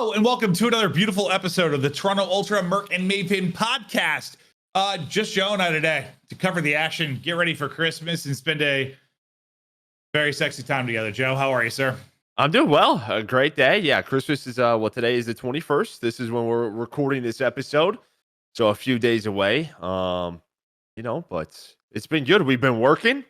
Hello and welcome to another beautiful episode of the Toronto Ultra Merk and Maven podcast. Just Joe and I today to cover the action, get ready for Christmas, and spend a very sexy time together. Joe, how are you, sir? I'm doing well. A great day. Yeah, Christmas is today is the 21st. This is when we're recording this episode, so a few days away. But it's been good. We've been working.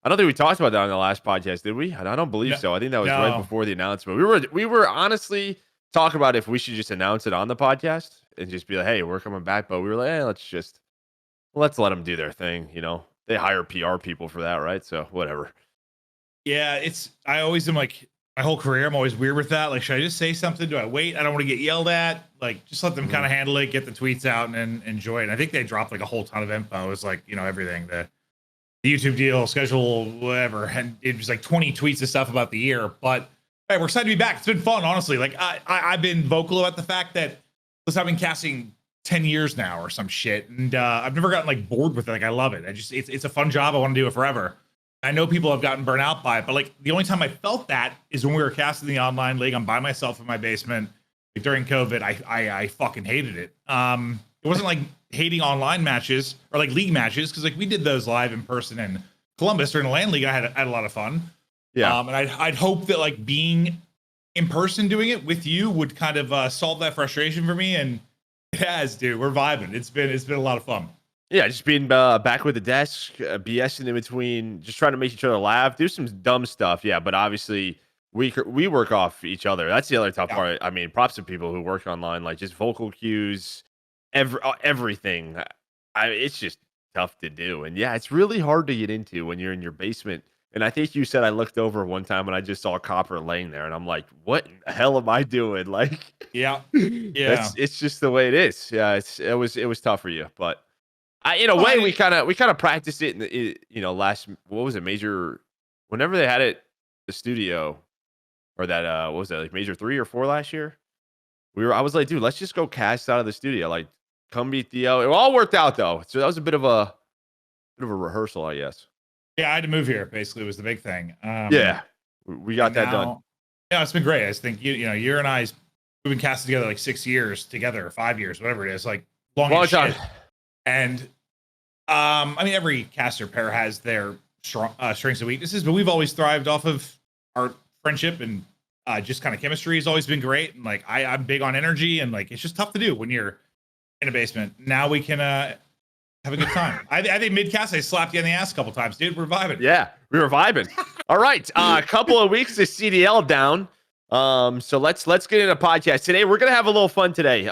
I don't think we talked about that on the last podcast, did we? I don't believe so. I think that was right before the announcement. We were honestly talking about if we should just announce it on the podcast and just be like, "Hey, we're coming back," but we were like, "Hey, let's let them do their thing." You know, they hire PR people for that, right? So whatever. Yeah, I always am like my whole career. I'm always weird with that. Like, should I just say something? Do I wait? I don't want to get yelled at. Like, just let them kind of handle it, get the tweets out, and enjoy it. And I think they dropped like a whole ton of info. It was like everything the YouTube deal, schedule, whatever, and it was like 20 tweets of stuff about the year. But hey, we're excited to be back. It's been fun, honestly. Like I've been vocal about the fact that I've been casting 10 years now or some shit, and I've never gotten like bored with it. Like I love it. It's a fun job. I want to do it forever. I know people have gotten burnt out by it, but like the only time I felt that is when we were casting the online league. I'm by myself in my basement. Like, during COVID, I fucking hated it. It wasn't like hating online matches or like league matches, because like we did those live in person in Columbus during the LAN league. I had a lot of fun. Yeah. And I'd hope that like being in person doing it with you would kind of solve that frustration for me, and it has, dude. We're vibing. It's been a lot of fun. Yeah, just being back with the desk, BSing in between, just trying to make each other laugh, do some dumb stuff. Yeah, but obviously we work off each other. That's the other tough part. I mean, props to people who work online, like just vocal cues, everything. It's just tough to do, and yeah, it's really hard to get into when you're in your basement. And I think you said I looked over one time and I just saw Copper laying there, and I'm like, "What the hell am I doing?" Like, yeah. It's just the way it is. Yeah, it was tough for you, but. In a way, we kind of practiced it in the, last, what was it, major, whenever they had it, the studio, or that, what was that, like major 3 or 4 last year? I was like, dude, let's just go cast out of the studio. Like, come beat Theo. It all worked out though. So that was a bit of a rehearsal, I guess. Yeah, I had to move here, basically, was the big thing. Yeah, we got that done. Yeah, it's been great. I just think, you and I, we've been casting together like 6 years together, 5 years, whatever it is, like long time. And I mean, every caster pair has their strengths and weaknesses, but we've always thrived off of our friendship, and just kind of chemistry has always been great. And like I'm big on energy, and like it's just tough to do when you're in a basement. Now we can have a good time. I think mid cast I slapped you in the ass a couple times, dude. We're vibing. Yeah, we were vibing. All right, a couple of weeks to CDL down. So let's get into podcast today. We're gonna have a little fun today.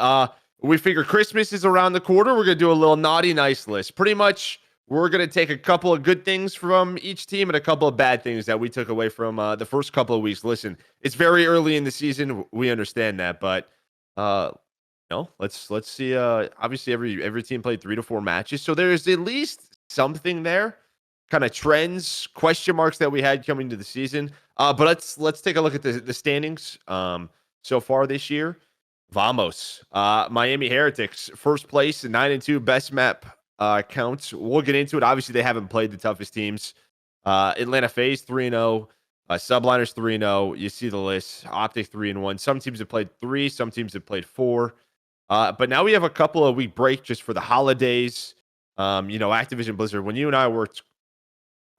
We figure Christmas is around the corner. We're going to do a little naughty nice list. Pretty much, we're going to take a couple of good things from each team and a couple of bad things that we took away from the first couple of weeks. Listen, it's very early in the season. We understand that, but let's see. Obviously, every team played 3 to 4 matches, so there's at least something there, kind of trends, question marks that we had coming to the season. But let's take a look at the standings so far this year. Vamos, Miami Heretics, first place, 9-2, best map counts. We'll get into it. Obviously, they haven't played the toughest teams. Atlanta Faze 3-0, Subliners 3-0. You see the list. Optic 3-1. Some teams have played 3, some teams have played 4. But now we have a couple of week break just for the holidays. Activision Blizzard. When you and I worked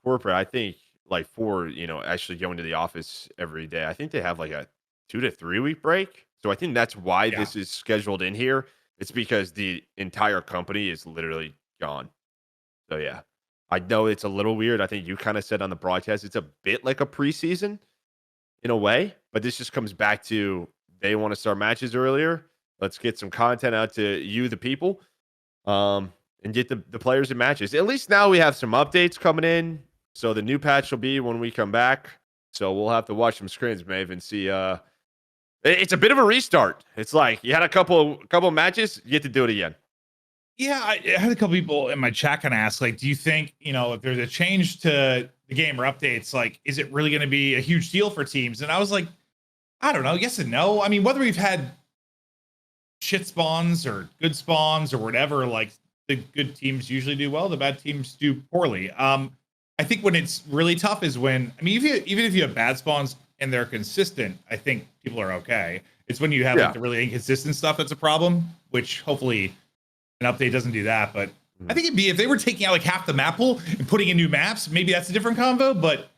corporate, I think like for actually going to the office every day, I think they have like a 2 to 3 week break. So I think that's why this is scheduled in here. It's because the entire company is literally gone. So yeah, I know it's a little weird. I think you kind of said on the broadcast, it's a bit like a preseason in a way, but this just comes back to they want to start matches earlier. Let's get some content out to you, the people, and get the players in matches. At least now we have some updates coming in. So the new patch will be when we come back. So we'll have to watch some screens, Maven, and see. It's a bit of a restart. It's like you had a couple matches, you get to do it again. Yeah, I had a couple people in my chat kind of ask, like, do you think, if there's a change to the game or updates, like, is it really going to be a huge deal for teams? And I was like, I don't know, yes and no. I mean, whether we've had shit spawns or good spawns or whatever, like, the good teams usually do well, the bad teams do poorly. I think when it's really tough is when, I mean, even if you have bad spawns and they're consistent, I think people are okay. It's when you have like the really inconsistent stuff that's a problem, which hopefully an update doesn't do that. But I think it'd be if they were taking out like half the map pool and putting in new maps, maybe that's a different convo. But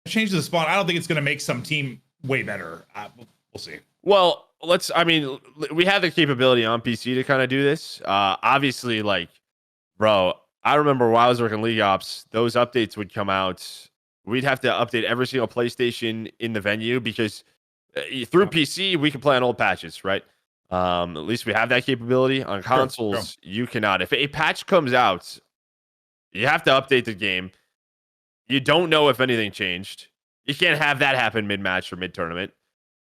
change the spawn, I don't think it's going to make some team way better. We'll see. Well, I mean, we have the capability on PC to kind of do this. Obviously, like, bro, I remember while I was working League Ops, those updates would come out. We'd have to update every single PlayStation in the venue because through PC, we can play on old patches, right? At least we have that capability. On consoles, you cannot. If a patch comes out, you have to update the game. You don't know if anything changed. You can't have that happen mid-match or mid-tournament.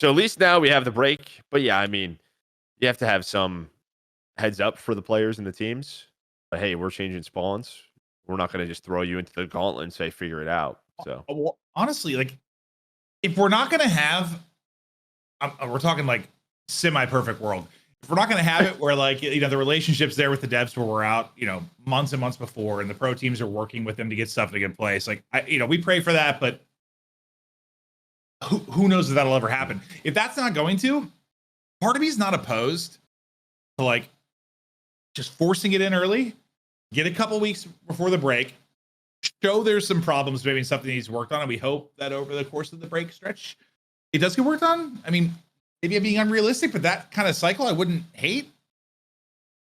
So at least now we have the break. But yeah, I mean, you have to have some heads up for the players and the teams. But hey, we're changing spawns. We're not going to just throw you into the gauntlet and say, figure it out. So well, honestly, like, if we're not going to have, we're talking like semi-perfect world. If we're not going to have it where, like, you know, the relationships there with the devs where we're out, you know, months and months before, and the pro teams are working with them to get stuff in a good place. Like, we pray for that, but who knows if that'll ever happen. If that's not going to, part of me is not opposed to like just forcing it in early, get a couple weeks before the break, show there's some problems, maybe something needs worked on, and we hope that over the course of the break stretch, it does get worked on. I mean, maybe I'm being unrealistic, but that kind of cycle I wouldn't hate.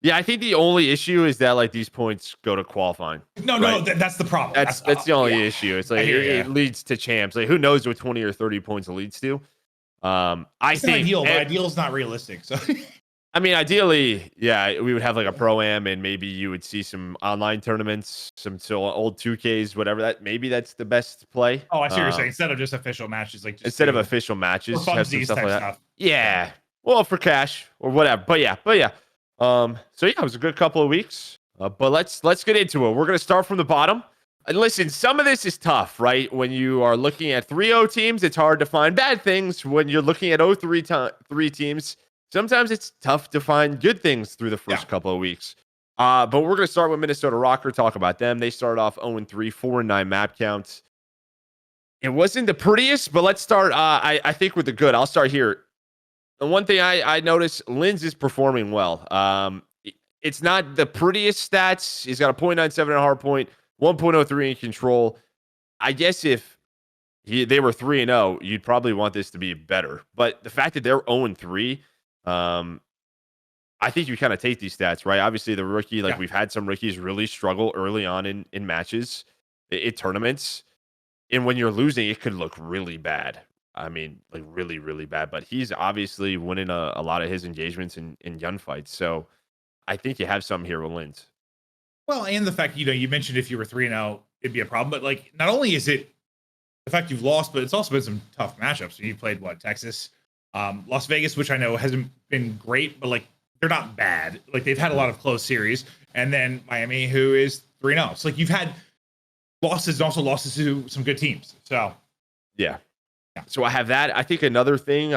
Yeah, I think the only issue is that like these points go to qualifying. No, that's the problem. That's the only issue. It's like it leads to champs. Like who knows what 20 or 30 points it leads to. I think ideal, but ideal is not realistic. So I mean, ideally, yeah, we would have like a pro-am and maybe you would see some online tournaments, some old 2Ks, whatever that. Maybe that's the best play. Oh, I see what you're saying. Instead of just official matches, like just instead of official matches, have some stuff like that. Stuff. Yeah, well, for cash or whatever. But yeah. So yeah, it was a good couple of weeks. But let's get into it. We're gonna start from the bottom. And listen, some of this is tough, right? When you are looking at 3-0 teams, it's hard to find bad things. When you're looking at 0-3 teams, sometimes it's tough to find good things through the first couple of weeks. But we're going to start with Minnesota Rokkr, talk about them. They started off 0-3, 4-9 map counts. It wasn't the prettiest, but let's start, I think, with the good. I'll start here. And one thing I noticed, Lynzz is performing well. It's not the prettiest stats. He's got a .97 in hard point, 1.03 in control. I guess if they were 3-0, you'd probably want this to be better. But the fact that they're 0-3, I think you kind of take these stats, right? Obviously, the rookie, we've had some rookies really struggle early on in matches, in tournaments. And when you're losing, it could look really bad. I mean, like really, really bad. But he's obviously winning a lot of his engagements in gunfights. So I think you have some here with Lynzz. Well, and the fact, you mentioned if you were 3-0, it'd be a problem. But like, not only is it the fact you've lost, but it's also been some tough matchups. You played Texas, Las Vegas, which I know hasn't been great, but like they're not bad. Like they've had a lot of close series, and then Miami, who is 3-0. So like you've had losses and also losses to some good teams. So yeah. So I have that. I think another thing,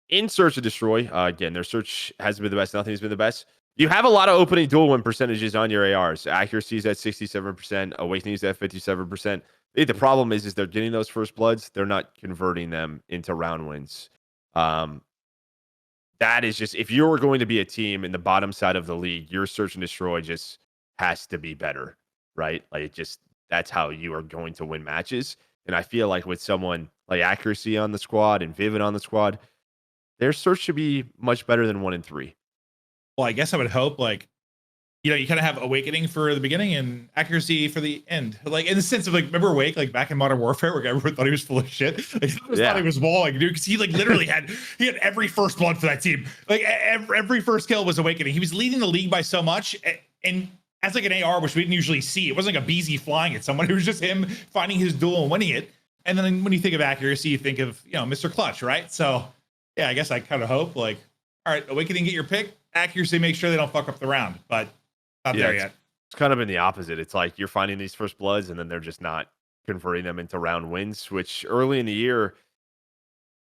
in Search and Destroy, again, their search hasn't been the best. Nothing's been the best. You have a lot of opening duel win percentages on your ARs. Accuracy is at 67%. Awakening is at 57%. I think the problem is they're getting those first bloods. They're not converting them into round wins. That is just, if you're going to be a team in the bottom side of the league, your Search and Destroy just has to be better, right? Like that's how you are going to win matches. And I feel like with someone like Accuracy on the squad and Vivid on the squad, their search should be much better than 1-3. Well, I guess I would hope you kind of have Awakening for the beginning and Accuracy for the end. Like in the sense of remember Awake, back in Modern Warfare where everyone thought he was full of shit. Thought he was walling, dude, because he literally had every first blood for that team. Like every first kill was Awakening. He was leading the league by so much, and as an AR, which we didn't usually see. It wasn't like a BZ flying at someone. It was just him finding his duel and winning it. And then when you think of Accuracy, you think of Mr. Clutch, right? So yeah, I guess I kind of hope all right, Awakening, get your pick. Accuracy, make sure they don't fuck up the round, but not there yet. It's kind of been the opposite. It's like you're finding these first bloods and then they're just not converting them into round wins, which early in the year,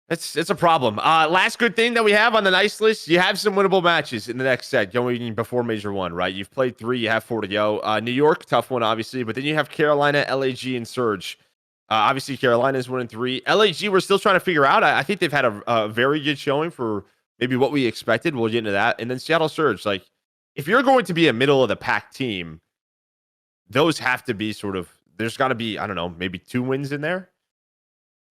it's a problem. Last good thing that we have on the nice list, you have some winnable matches in the next set going before Major 1, right? You've played 3, you have 4 to go. New York, tough one, obviously, but then you have Carolina, LAG, and Surge. Obviously, Carolina's 1-3. LAG, we're still trying to figure out. I think they've had a very good showing for maybe what we expected. We'll get into that. And then Seattle Surge, like, if you're going to be a middle of the pack team, those have to be sort of, there's got to be, I don't know, maybe 2 wins in there,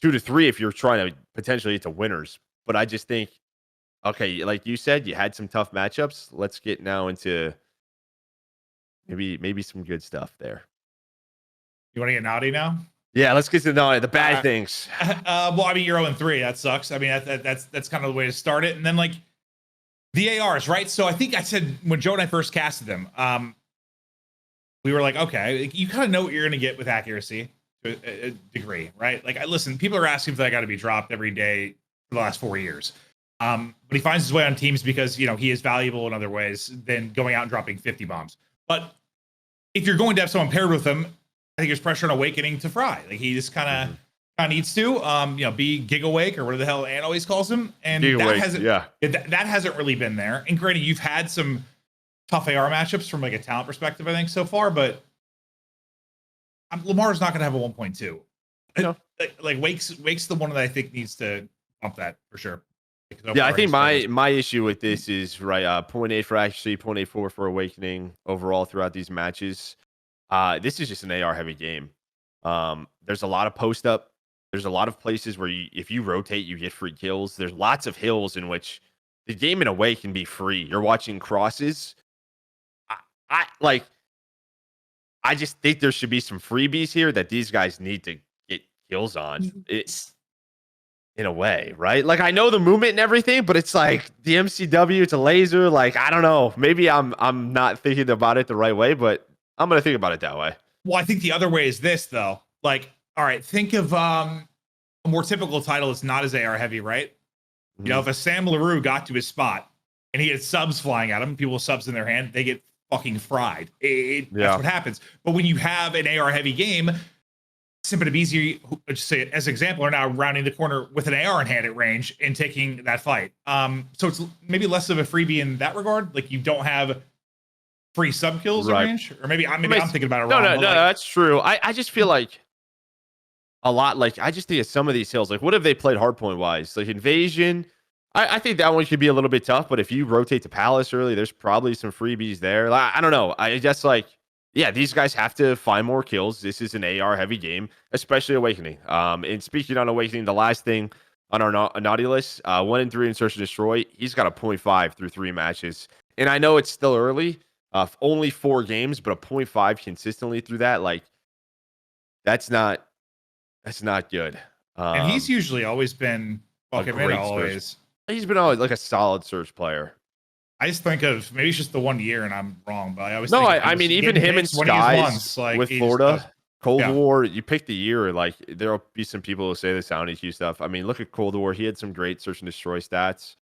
2 to 3 if you're trying to potentially get to winners. But I just think, okay, like you said, you had some tough matchups. Let's get now into maybe some good stuff there. You want to get naughty now? Yeah, let's get to the bad things. Well, I mean, you're 0-3. That sucks. I mean, that's kind of the way to start it. And then like the ARs, right? So I think I said when Joe and I first casted them, we were like, okay, you kind of know what you're going to get with accuracy to a degree, right? Like, listen, people are asking if I got to be dropped every day for the last 4 years. But he finds his way on teams because, you know, he is valuable in other ways than going out and dropping 50 bombs. But if you're going to have someone paired with him, I think there's pressure on Awakening to fry. Like, he just kind of needs to, you know, be gig awake or whatever the hell Ann always calls him. And that hasn't really been there. And granted, you've had some tough AR matchups from like a talent perspective, I think, so far, but Lamar's not going to have a 1.2. No. Like Wake's the one that I think needs to bump that for sure. Yeah, I think my issue with this is 0.8 for accuracy, 0.84 for Awakening overall throughout these matches. This is just an AR heavy game. There's a lot of post up. There's a lot of places where if you rotate, you get free kills. There's lots of hills in which the game in a way can be free. You're watching crosses. I just think there should be some freebies here that these guys need to get kills on. It's in a way, right? Like, I know the movement and everything, but it's like the MCW, it's a laser. Like, I don't know. Maybe I'm not thinking about it the right way, but I'm gonna think about it that way. Well, I think the other way is this though. Like, all right, think of a more typical title that's not as AR heavy, right? Mm-hmm. You know, if a Sam LaRue got to his spot and he had subs flying at him, people with subs in their hand, they get fucking fried. That's what happens. But when you have an AR heavy game, Simp and Abuzah, just say it as an example, are now rounding the corner with an AR in hand at range and taking that fight. So it's maybe less of a freebie in that regard. Like, you don't have free sub kills at range, or maybe I'm thinking about it wrong. No, that's true. I just feel like a lot. Like, I just think of some of these hills. Like, what have they played hardpoint wise? Like Invasion. I think that one could be a little bit tough, but if you rotate to Palace early, there's probably some freebies there. I don't know. I just these guys have to find more kills. This is an AR heavy game, especially Awakening. And speaking on Awakening, the last thing on our naughty list, 1-3 in Search and Destroy. He's got a 0.5 through 3 matches. And I know it's still early, only 4 games, but a 0.5 consistently through that, like, that's not good. And he's usually always been He's been always like a solid Surge player. I just think of, maybe it's just the 1 year and I'm wrong, but I always I mean, even him and Skyz with Florida, Cold War, you pick the year, like, there'll be some people who say this on EQ stuff. I mean, look at Cold War. He had some great Search and Destroy stats.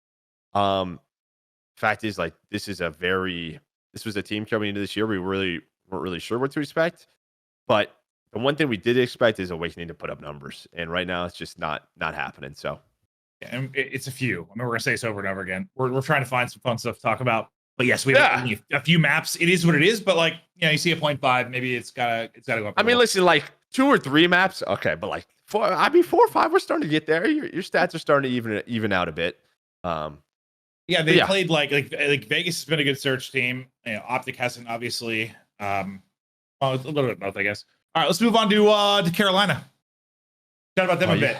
Fact is, like, this was a team coming into this year. We weren't really sure what to expect. But the one thing we did expect is Awakening to put up numbers. And right now it's just not happening. So. And it's a few. I mean, we're gonna say this over and over again. We're trying to find some fun stuff to talk about. But yes, we have a few maps. It is what it is. But like, you know, you see a 0.5, maybe it's gotta go up. I mean, listen, like 2 or 3 maps, okay, but like 4 or 5, we're starting to get there. Your stats are starting to even out a bit. They played like Vegas has been a good search team. You know, Optic hasn't, obviously. Well, a little bit both, I guess. All right, let's move on to Carolina. Chat about them a bit.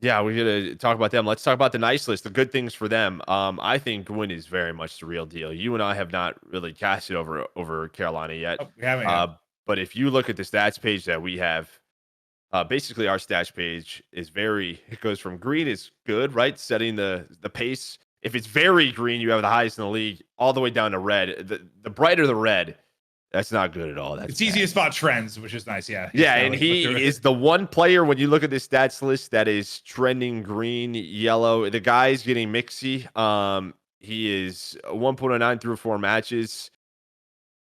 Yeah, we're gonna talk about them. Let's talk about the nice list. The good things for them. I think Gwinn is very much the real deal. You and I have not really casted over Carolina yet. Oh, we haven't. But if you look at the stats page that we have, basically our stats page is it goes from green is good, right? Setting the pace. If it's very green, you have the highest in the league, all the way down to red. The brighter the red, that's not good at all. It's easy to spot trends, which is nice. Yeah. Yeah, and he is the one player when you look at this stats list that is trending green, yellow. The guy's getting mixy. He is 1.09 through 4 matches.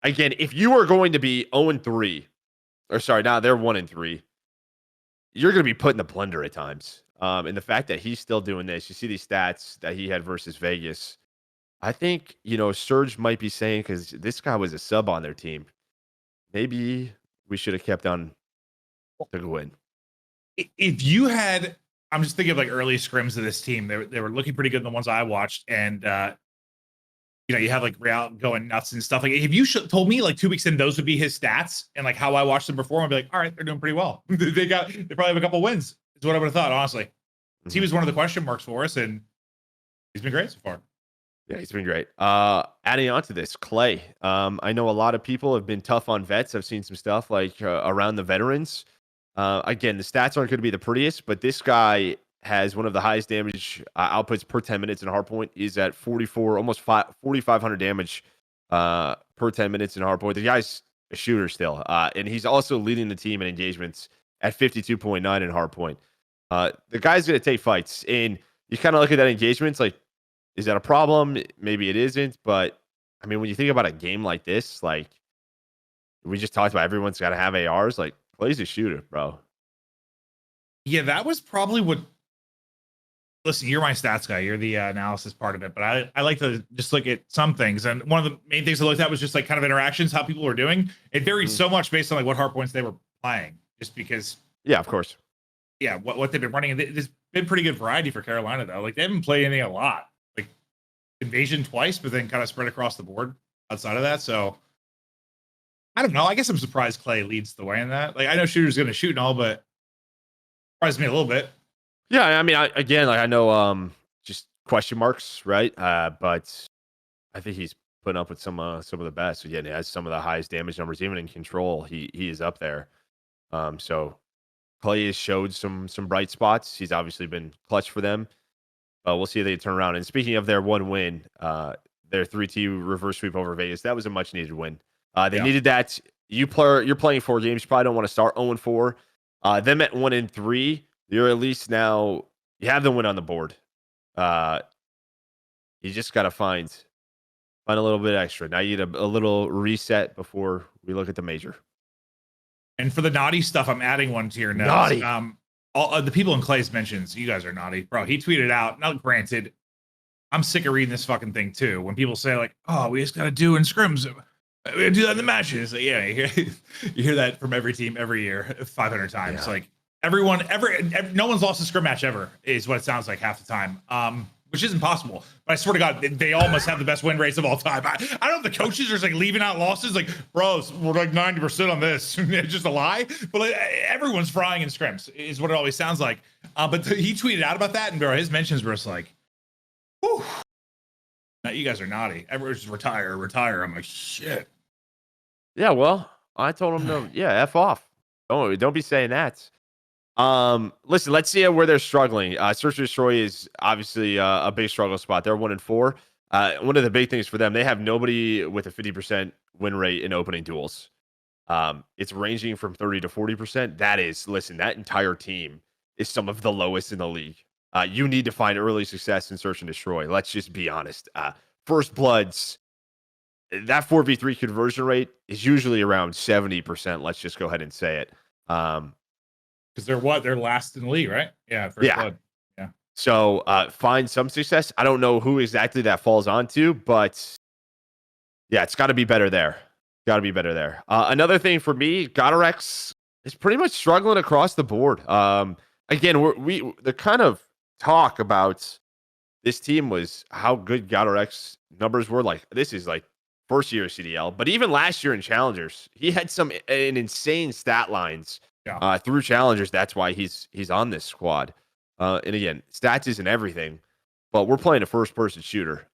Again, if you are going to be 0-3, or sorry, now they're 1-3, you're going to be put in the blender at times. And the fact that he's still doing this, you see these stats that he had versus Vegas. I think, Surge might be saying, because this guy was a sub on their team, maybe we should have kept on the Gwinn. If you had, I'm just thinking of like early scrims of this team. They were looking pretty good in the ones I watched, and you have like Real going nuts and stuff. Like if you told me like 2 weeks in those would be his stats and like how I watched them perform, I'd be like, all right, they're doing pretty well. they probably have a couple wins. Is what I would have thought, honestly. He was one of the question marks for us, and he's been great so far. Yeah, he's been great. Adding on to this, Clay. I know a lot of people have been tough on vets. I've seen some stuff like around the veterans. Again, the stats aren't going to be the prettiest, but this guy has one of the highest damage outputs per 10 minutes in hardpoint. He's at 44, almost 4,500 damage per 10 minutes in hardpoint. The guy's a shooter still, and he's also leading the team in engagements at 52.9 in hardpoint. The guy's going to take fights, and you kind of look at that engagement. It's like, is that a problem? Maybe it isn't, but I mean, when you think about a game like this, like we just talked about, everyone's got to have ARs. Like, Clay's a shooter, bro. Yeah, that was probably what. Listen, you're my stats guy. You're the analysis part of it, but I like to just look at some things. And one of the main things I looked at was just like kind of interactions, how people were doing. It varied so much based on like what hard points they were playing, just because. Yeah, of course. Yeah, what they've been running. There's been pretty good variety for Carolina though. Like they haven't played anything a lot. Like invasion twice, but then kind of spread across the board outside of that. So I don't know. I guess I'm surprised Clay leads the way in that. Like I know shooter's going to shoot and all, but surprised me a little bit. Yeah, I mean, I know just question marks, right? But I think he's putting up with some of the best. Again, he has some of the highest damage numbers, even in control. He is up there. So Clay has showed some bright spots. He's obviously been clutch for them. We'll see if they turn around. And speaking of their one win, their 3-2 reverse sweep over Vegas, that was a much needed win. They needed that. You're playing 4 games. You probably don't want to start 0-4. Them at 1-3. You're at least now, you have the win on the board. You just got to find a little bit extra. Now you need a little reset before we look at the major. And for the naughty stuff, I'm adding one to your notes. Naughty. All the people in Clay's mentions, you guys are naughty, bro. He tweeted out. Now, granted, I'm sick of reading this fucking thing too. When people say like, "Oh, we just got to do in scrims, we got to do that in the matches." Like, yeah, you hear that from every team every year, 500 times. Yeah. Like everyone, no one's lost a scrim match ever, is what it sounds like half the time. Which isn't possible. But I swear to God, they all must have the best win rates of all time. I don't know if the coaches are just like leaving out losses. Like, bros, we're like 90% on this. It's just a lie. But like, everyone's frying in scrims is what it always sounds like. But he tweeted out about that, and bro, his mentions were just like, whew. Now you guys are naughty. Everyone's just retire. I'm like, shit. Yeah, well, I told him to, F off. Don't be saying that. Listen, let's see where they're struggling. Search and Destroy is obviously a big struggle spot. They're 1-4. One of the big things for them, they have nobody with a 50% win rate in opening duels. It's ranging from 30 to 40%. That entire team is some of the lowest in the league. You need to find early success in Search and Destroy. Let's just be honest. First Bloods, that 4v3 conversion rate is usually around 70%. Let's just go ahead and say it. Because they're last in the league, right? Yeah. Blood. Yeah. So find some success. I don't know who exactly that falls onto, but yeah, it's got to be better there. Another thing for me, GodRX is pretty much struggling across the board. Again, the kind of talk about this team was how good GodRX numbers were. Like this is like first year CDL, but even last year in Challengers, he had an insane stat lines. Yeah. Through Challengers, that's why he's on this squad. And again, stats isn't everything, but we're playing a first-person shooter.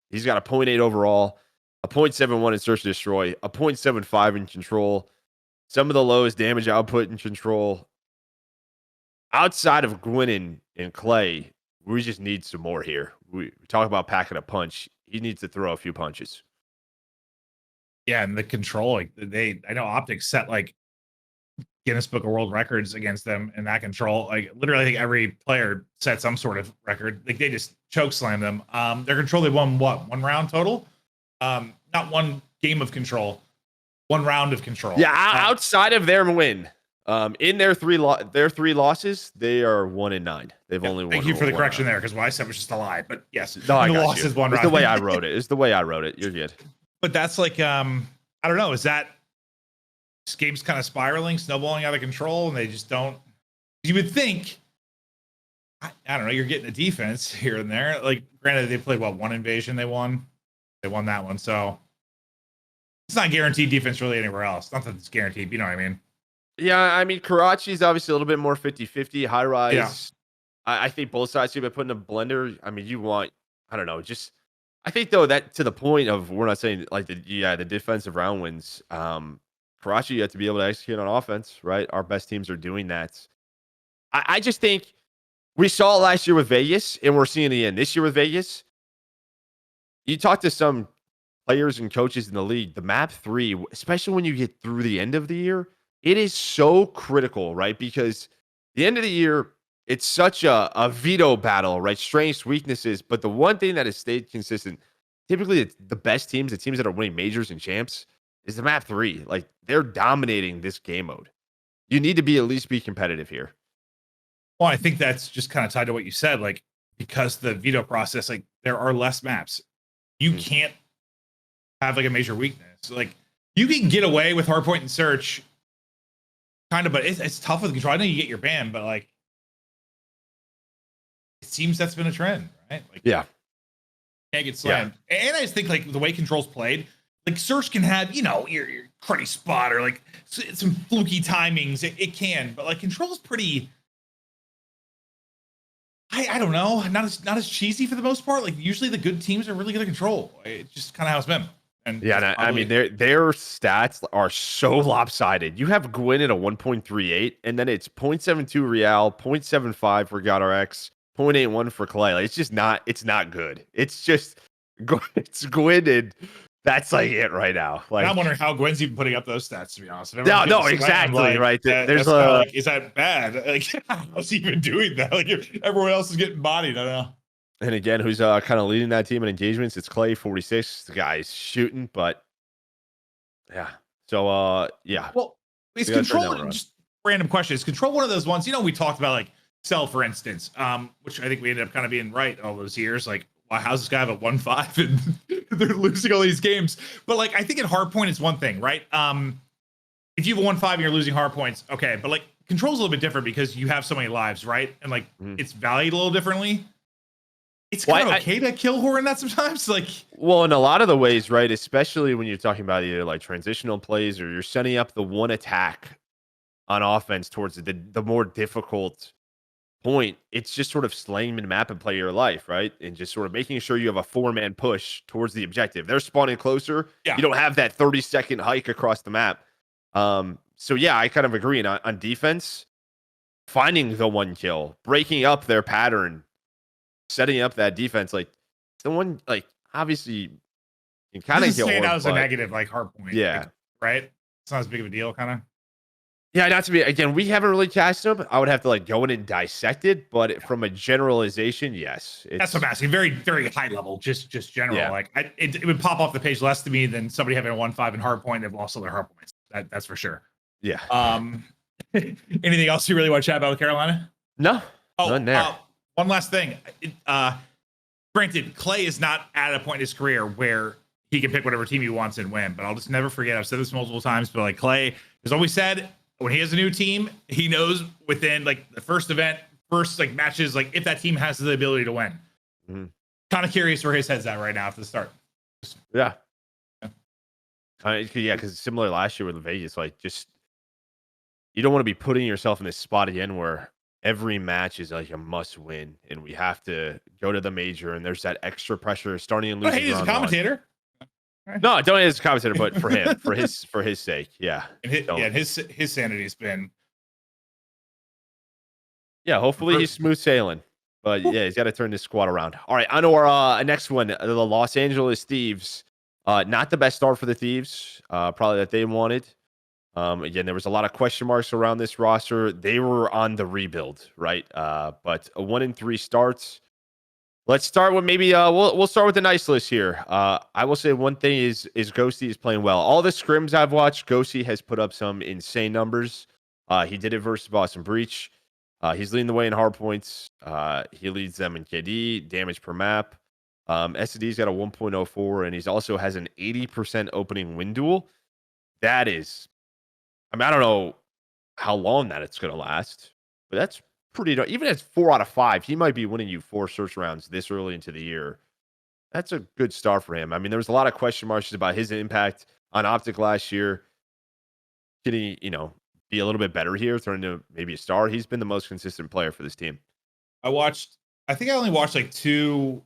He's got a 0.8 overall, a 0.71 in Search and Destroy, a 0.75 in Control, some of the lowest damage output in Control. Outside of Gwinn and Clay, we just need some more here. We talk about packing a punch. He needs to throw a few punches. Yeah, and the Control, like I know Optic set like Guinness Book of World Records against them in that Control. Like literally, I think every player set some sort of record. Like they just choke slam them. Their Control, they won one round total? Not one game of Control, one round of Control. Yeah, outside of their win, in their three losses, they are 1-9. They've only won. Thank you for the correction there, because what I said was just a lie. But yes, no, I got loss you. is one round. It's the way I wrote it. It's the way I wrote it. You're good. But that's like I don't know. Is that this game's kind of spiraling, snowballing out of control, and they just don't You would think, I don't know, you're getting a defense here and there. Like, granted, they played one invasion they won that one, so it's not guaranteed defense really anywhere else. Not that it's guaranteed, you know what I mean? Yeah, I mean, Karachi's obviously a little bit more 50-50. High rise. Yeah. I think both sides should be put in a blender. I mean, you want, I don't know, just I think though that to the point of we're not saying like the defensive round wins. Karachi, you have to be able to execute on offense, right? Our best teams are doing that. I just think we saw it last year with Vegas, and we're seeing it again this year with Vegas. You talk to some players and coaches in the league, the map 3, especially when you get through the end of the year, it is so critical, right? Because the end of the year, it's such a veto battle, right? Strengths, weaknesses. But the one thing that has stayed consistent, typically the best teams, the teams that are winning majors and champs, is the map 3. Like, they're dominating this game mode. You need to at least be competitive here. Well, I think that's just kind of tied to what you said, like, because the veto process, like, there are less maps. You can't have like a major weakness. Like, you can get away with hardpoint and search, kind of, but it's tough with control. I know you get your ban, but like, it seems that's been a trend, right? Like, yeah, can't get slammed. Yeah. And I just think like the way control's played, like search can have, you know, your cruddy spot or like some fluky timings. It can, but like control's pretty. I don't know, not as cheesy for the most part. Like usually the good teams are really good at control. It's just kind of how it's been. And yeah, I mean their stats are so lopsided. You have Gwinn at a 1.38, and then it's 0.72 Real, 0.75 for GodRX, 0.81 for Clay. Like, it's just not. It's not good. It's just it's Gwinn, and that's like it right now. Like, I'm wondering how Gwynn's even putting up those stats. To be honest, no, exactly like, right. There's like, is that bad? Like, how's he even doing that? Like, if everyone else is getting bodied, I don't know. And again, who's kind of leading that team in engagements? It's Clay, 46. The guy's shooting, but yeah. So yeah. Well, is control just random question? Is control one of those ones? You know, we talked about like Cell, for instance, which I think we ended up kind of being right all those years. Like, wow, how's this guy have a 1-5 and they're losing all these games? But like, I think in hardpoint it's one thing, right? If you have a 1-5 and you're losing hardpoints, okay. But like control's a little bit different because you have so many lives, right? And like it's valued a little differently. It's kind of okay to kill Horn that sometimes. Like, well, in a lot of the ways, right? Especially when you're talking about either like transitional plays or you're setting up the one attack on offense towards the more difficult point. It's just sort of slaying the map and play your life, right? And just sort of making sure you have a 4-man push towards the objective. They're spawning closer. Yeah. You don't have that 30-second hike across the map. So yeah, I kind of agree. And on defense, finding the one kill, breaking up their pattern, setting up that defense, like the one, like obviously you kind of stand out as a negative, like hard point. Yeah. Like, right. It's not as big of a deal, kind of. Yeah, not to be, again, we haven't really cast him. I would have to like go in and dissect it, but from a generalization, yes. That's what I'm asking. Very, very high level, just general. Yeah. Like it would pop off the page less to me than somebody having a 1-5 in hard point. They've lost all their hard points. That's for sure. Yeah. Anything else you really want to chat about with Carolina? No. None there. One last thing. Granted, Clay is not at a point in his career where he can pick whatever team he wants and win, but I'll just never forget. I've said this multiple times, but like Clay has always said, when he has a new team, he knows within like the first event, first like matches, like if that team has the ability to win. Kind of curious where his head's at right now after the start. Yeah. Yeah, because similar last year with Vegas, like just you don't want to be putting yourself in this spot again where every match is like a must win, and we have to go to the major, and there's that extra pressure starting and losing. Hey, he's a commentator. No, don't hate as a commentator, but for him, for his sake, yeah. And his sanity has been. Yeah, hopefully he's smooth sailing, but yeah, he's got to turn this squad around. All right, on to our next one, the Los Angeles Thieves. Not the best start for the Thieves, probably that they wanted. Again, there was a lot of question marks around this roster. They were on the rebuild, right? But a 1-3 starts. Let's start with maybe we'll start with the nice list here. I will say one thing is Ghosty is playing well. All the scrims I've watched, Ghosty has put up some insane numbers. He did it versus Boston Breach. He's leading the way in hard points. He leads them in KD, damage per map. SD's got a 1.04, and he's also has an 80% opening win duel. That is, I mean, I don't know how long that it's going to last, but that's pretty. Even at 4 out of 5, he might be winning you 4 search rounds this early into the year. That's a good start for him. I mean, there was a lot of question marks about his impact on Optic last year. Can he, be a little bit better here, turn into maybe a star? He's been the most consistent player for this team. I think I only watched like 2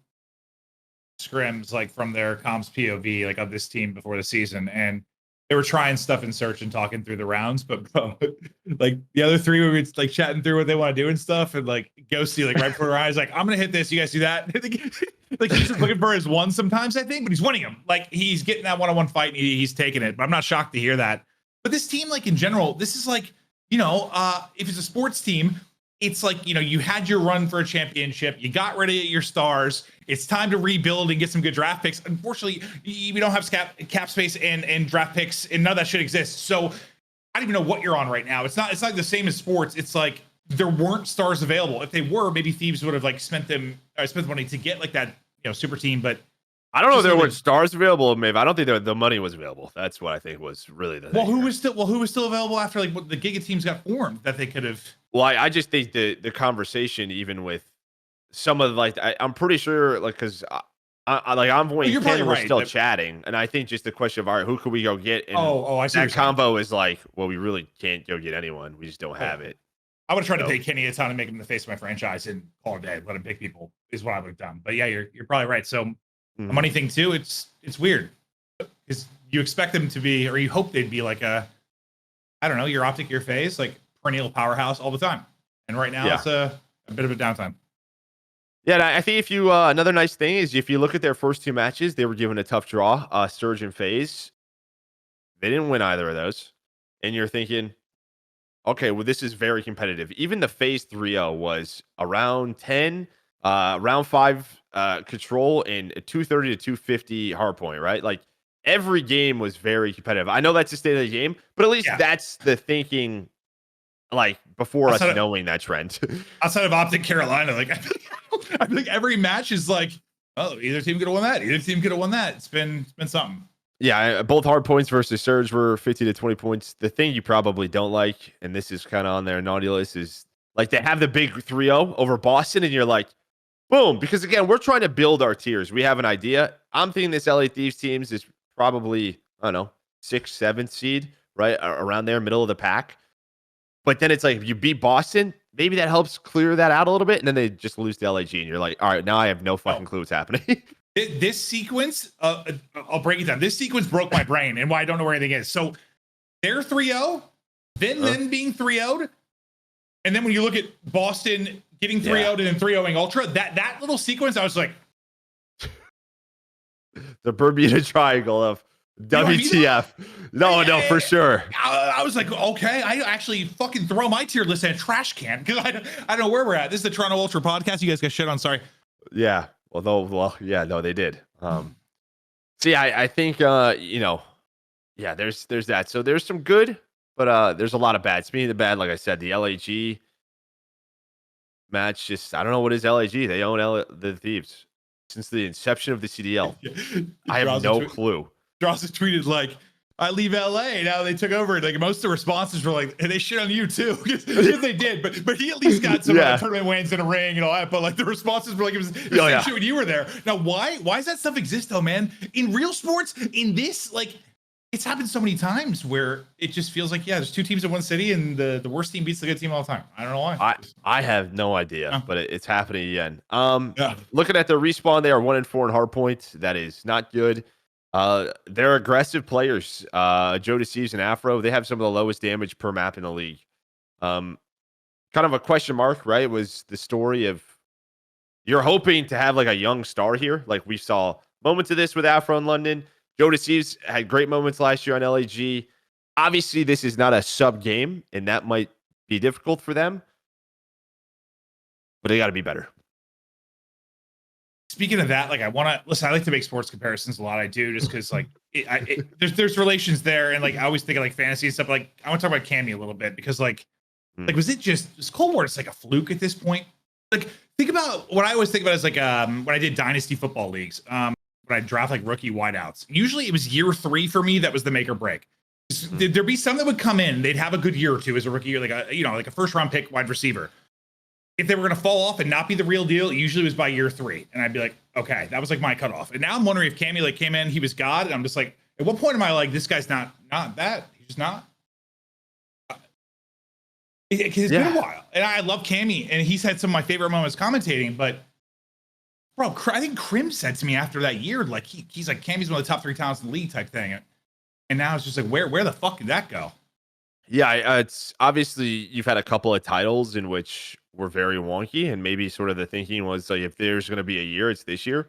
scrims like from their comms POV like of this team before the season, and they were trying stuff in search and talking through the rounds, but bro, like the other 3 we were like chatting through what they want to do and stuff, and like Ghosty like right before our eyes like, I'm gonna hit this, you guys do that. Like he's just looking for his one sometimes, I think, but he's winning them. Like he's getting that one-on-one fight and he's taking it. But I'm not shocked to hear that. But this team, like in general, this is like, if it's a sports team, it's like, you had your run for a championship, you got rid of your stars, it's time to rebuild and get some good draft picks. Unfortunately, we don't have cap space and draft picks, and none of that should exist. So I don't even know what you're on right now. It's not the same as sports. It's like there weren't stars available. If they were, maybe Thieves would have like spent the money to get like that, super team. But I don't know if there weren't stars available, maybe. I don't think the money was available. That's what I think was really the thing. Who was still available after like what the Giga teams got formed that they could have. Well, I just think the conversation, even with some of like, I'm pretty sure, like, because Envoy and Ken were still chatting, and I think just the question of, all right, who could we go get? And I see that combo is like, well, we really can't go get anyone. We just don't have it. I would have tried to pay Kenny a ton and make him the face of my franchise and call it a day, let him pick people is what I would have done. But yeah, you're probably right. So the money thing too, it's weird because you expect them to be, or you hope they'd be like your Optic, your Faze, like perennial powerhouse all the time. And right now it's a bit of a downtime. Yeah, and I think if you another nice thing is if you look at their first 2 matches, they were given a tough draw. Surge and Faze, they didn't win either of those, and you're thinking, okay, well, this is very competitive. Even the Faze 3-0 was around 10, round 5 control, and a 230 to 250 hardpoint, right? Like every game was very competitive. I know that's the state of the game, but at least that's the thinking. Like before us knowing that trend. Outside of Optic Carolina, like I feel like every match is like, oh, either team could have won that, either team could have won that. It's been something. Yeah, both hard points versus Surge were 50 to 20 points. The thing you probably don't like, and this is kind of on their naughty list, is like they have the big 3-0 over Boston, and you're like, boom. Because again, we're trying to build our tiers. We have an idea. I'm thinking this LA Thieves teams is probably, I don't know, 6th, 7th seed, right? Around there, middle of the pack. But then it's like, if you beat Boston, maybe that helps clear that out a little bit. And then they just lose to LAG. And you're like, all right, now I have no fucking clue what's happening. This sequence, I'll break it down. This sequence broke my brain and why I don't know where anything is. So they're 3-0, then being 3-0'd. And then when you look at Boston getting 3-0'd and then 3-0ing Ultra, that little sequence, I was like, the Bermuda Triangle of WTF. No, for sure. I was like, okay, I actually fucking throw my tier list in a trash can because I don't know where we're at. This is the Toronto Ultra podcast. You guys got shit on. Sorry. Yeah. No, they did. See, I think, there's that. So there's some good, but there's a lot of bad. Speaking of the bad, like I said, the LAG match, just, I don't know what is LAG. They own the Thieves since the inception of the CDL. I have no clue. Dross tweeted like, I leave LA. Now they took over. Like most of the responses were like, hey, they shit on you too. Because they did. But he at least got some tournament wins in a ring and all that. But like the responses were like, it was the shit when you were there. Now, why does that stuff exist though, man? In real sports, in this, like, it's happened so many times where it just feels like, there's 2 teams in one city and the worst team beats the good team all the time. I don't know why. I have no idea, but it's happening again. Looking at the respawn, they are 1-4 in hardpoint. That is not good. They're aggressive players. JoeDeceives and Afro, they have some of the lowest damage per map in the league. Kind of a question mark, right? Was the story of you're hoping to have like a young star here. Like we saw moments of this with Afro in London. JoeDeceives had great moments last year on LAG. Obviously, this is not a sub game, and that might be difficult for them. But they got to be better. Speaking of that, like I like to make sports comparisons a lot. I do just because like there's relations there, and like I always think of like fantasy and stuff. Like I want to talk about Cammy a little bit because like was Cold War just like a fluke at this point? Like think about what I always think about is like when I did dynasty football leagues, when I draft like rookie wideouts. Usually it was year 3 for me that was the make or break. There'd be some that would come in, they'd have a good year or two as a rookie, like a first round pick wide receiver. If they were going to fall off and not be the real deal, it usually was by year 3. And I'd be like, okay, that was like my cutoff. And now I'm wondering if Cammy like came in, he was God. And I'm just like, at what point am I like, this guy's not that? He's just not. It's been a while. And I love Cammy. And he's had some of my favorite moments commentating. But, bro, I think Krim said to me after that year, like, he's like, Cammy's one of the top 3 talents in the league type thing. And now it's just like, where the fuck did that go? Yeah, it's obviously you've had a couple of titles in which were very wonky, and maybe sort of the thinking was like if there's going to be a year, it's this year.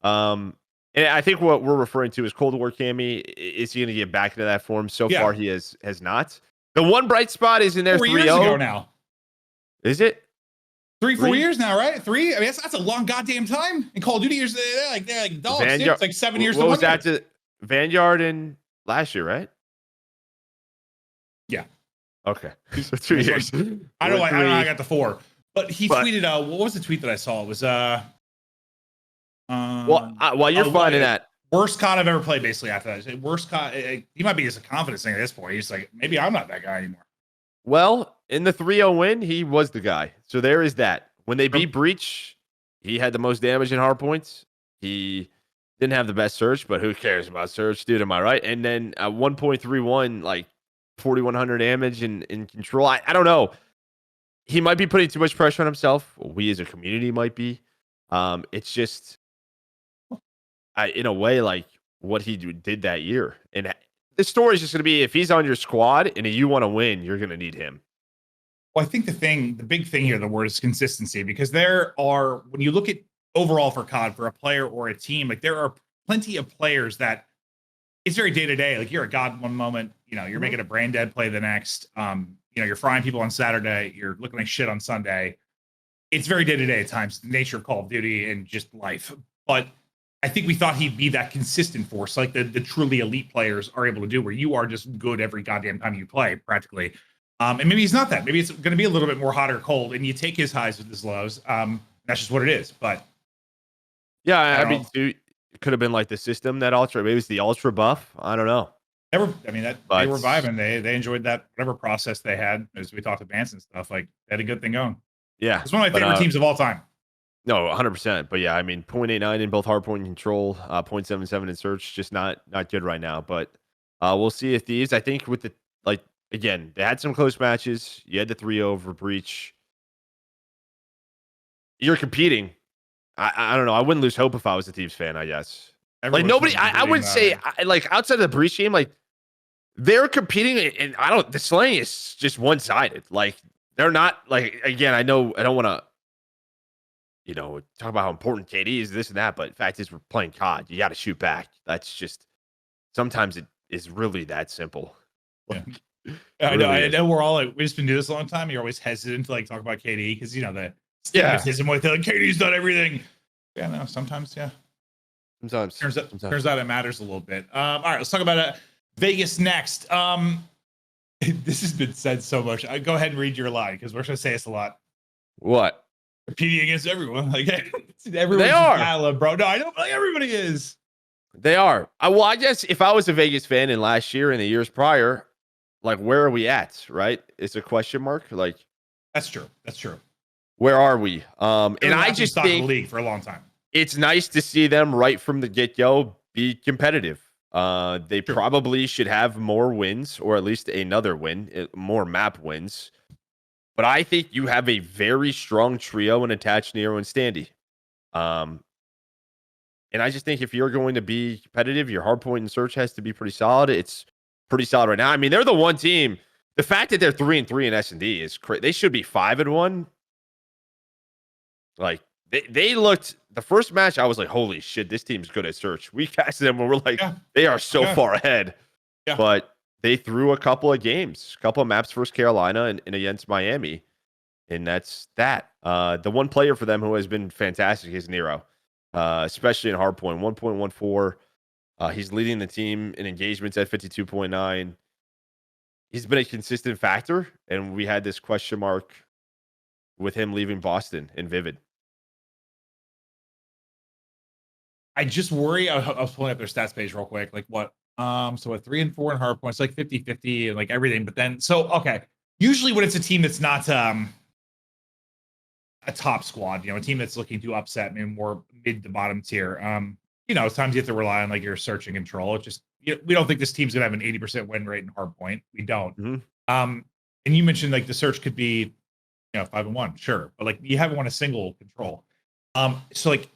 And I think what we're referring to is Cold War Cammy. Is he going to get back into that form? So far, he has not. The one bright spot is in there 4 years ago now. Is it 3-4 years now? Right? 3. I mean, that's a long goddamn time. In Call of Duty years, they're like dogs. It's like 7 years. What was that? To Vanguard in last year, right? Yeah. Okay. So 2 years. I don't know. I got the 4, but he tweeted. What was the tweet that I saw? It was while you're finding that, worst COD I've ever played. Basically, after that, worst COD. He might be just a confidence thing at this point. He's like, maybe I'm not that guy anymore. Well, in the 3-0 win, he was the guy. So there is that. When they beat Breach, he had the most damage in hard points. He didn't have the best search, but who cares about search, dude? Am I right? And then 1.31, like 4,100 damage in control. I don't know. He might be putting too much pressure on himself. We as a community might be. It's just, in a way, like what he did that year. And the story is just going to be if he's on your squad and you want to win, you're going to need him. Well, I think the big thing here, the word is consistency, because there are, when you look at overall for COD, for a player or a team, like there are plenty of players that it's very day to day. Like you're a God one moment, you're making a brain dead play the next. You're frying people on Saturday. You're looking like shit on Sunday. It's very day to day at times, the nature of Call of Duty and just life. But I think we thought he'd be that consistent force, like the truly elite players are able to do, where you are just good every goddamn time you play, practically. And maybe he's not that. Maybe it's going to be a little bit more hot or cold, and you take his highs with his lows. That's just what it is. But yeah, I mean, it could have been like the system that ultra. Maybe it's the ultra buff. I don't know. They were vibing. They enjoyed that whatever process they had as we talked advanced and stuff. Like they had a good thing going. Yeah, it's one of my favorite teams of all time. No, 100%. But yeah, I mean, 0.89 in both hardpoint control, 0.77 in search, just not good right now. But we'll see if thieves. I think with the again, they had some close matches. You had the 3-0 over Breach. You're competing. I don't know. I wouldn't lose hope if I was a Thieves fan, I guess. Everyone's like nobody, I wouldn't say like outside of the Breach game, like they're competing and the slaying is just one-sided. Like they're not like, again, I know I don't want to, talk about how important KD is, this and that, but the fact is we're playing COD. You got to shoot back. That's just, sometimes it is really that simple. Yeah. I know we're all like, we just been doing this a long time. You're always hesitant to like talk about KD because the stigmatism with it, like KD's done everything. Yeah, no, sometimes, yeah. Sometimes. Turns out it matters a little bit. All right, let's talk about Vegas next. This has been said so much. Go ahead and read your line because we're going to say this a lot. What? Competing against everyone. Like everyone's they are, battle, bro. No, I don't like everybody is. They are. I guess if I was a Vegas fan in last year and the years prior, like where are we at? Right? It's a question mark. Like that's true. Where are we? And I just think the league for a long time. It's nice to see them right from the get-go be competitive. They probably should have more wins, or at least another win, more map wins. But I think you have a very strong trio in Attached, Nero, and Standy. And I just think if you're going to be competitive, your hardpoint and search has to be pretty solid. It's pretty solid right now. I mean, they're the one team. The fact that they're 3-3 in S&D is crazy. They should be 5-1. Like they looked the first match. I was like, holy shit, this team's good at search. We casted them when we're like, they are so far ahead. Yeah. But they threw a couple of games, a couple of maps versus Carolina and against Miami. And that's that. The one player for them who has been fantastic is Nero, especially in hardpoint, 1.14. He's leading the team in engagements at 52.9. He's been a consistent factor. And we had this question mark with him leaving Boston and Vivid. I just worry. I was pulling up their stats page real quick. Like what? So at 3 and 4 in hard points, like 50-50 and like everything. But then, so okay. Usually when it's a team that's not a top squad, a team that's looking to upset, maybe more mid to bottom tier. Sometimes you have to rely on like your search and control. It's just we don't think this team's gonna have an 80% win rate in hard point. We don't. And you mentioned like the search could be 5 and 1, sure, but like you haven't won a single control. So like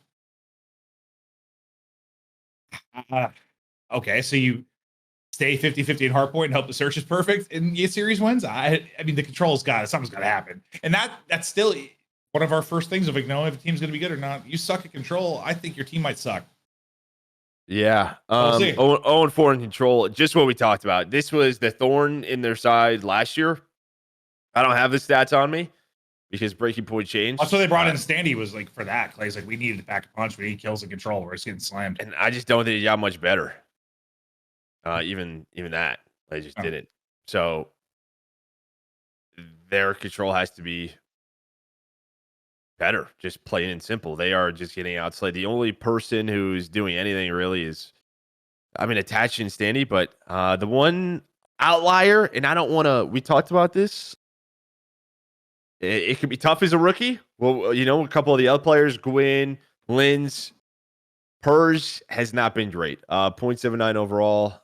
okay, so you stay 50-50 in hard point and hope the search is perfect and you series wins. I mean the control's something's gotta happen. And that's still one of our first things of like knowing if a team's gonna be good or not. You suck at control, I think your team might suck. Yeah. 0-4 in control. Just what we talked about. This was the thorn in their side last year. I don't have the stats on me because breaking point changed. Also, they brought in Standy was like for that. Clay's like, we needed to pack a punch. We need kills and control. We're just getting slammed. And I just don't think it got much better. Even that. They just didn't. So their control has to be better, just plain and simple. They are just getting outslayed. The only person who's doing anything really is, attached and Standy, but the one outlier, and I don't want to, we talked about this, it could be tough as a rookie. Well, a couple of the other players, Gwinn, Lynzz, Purj has not been great. 0.79 overall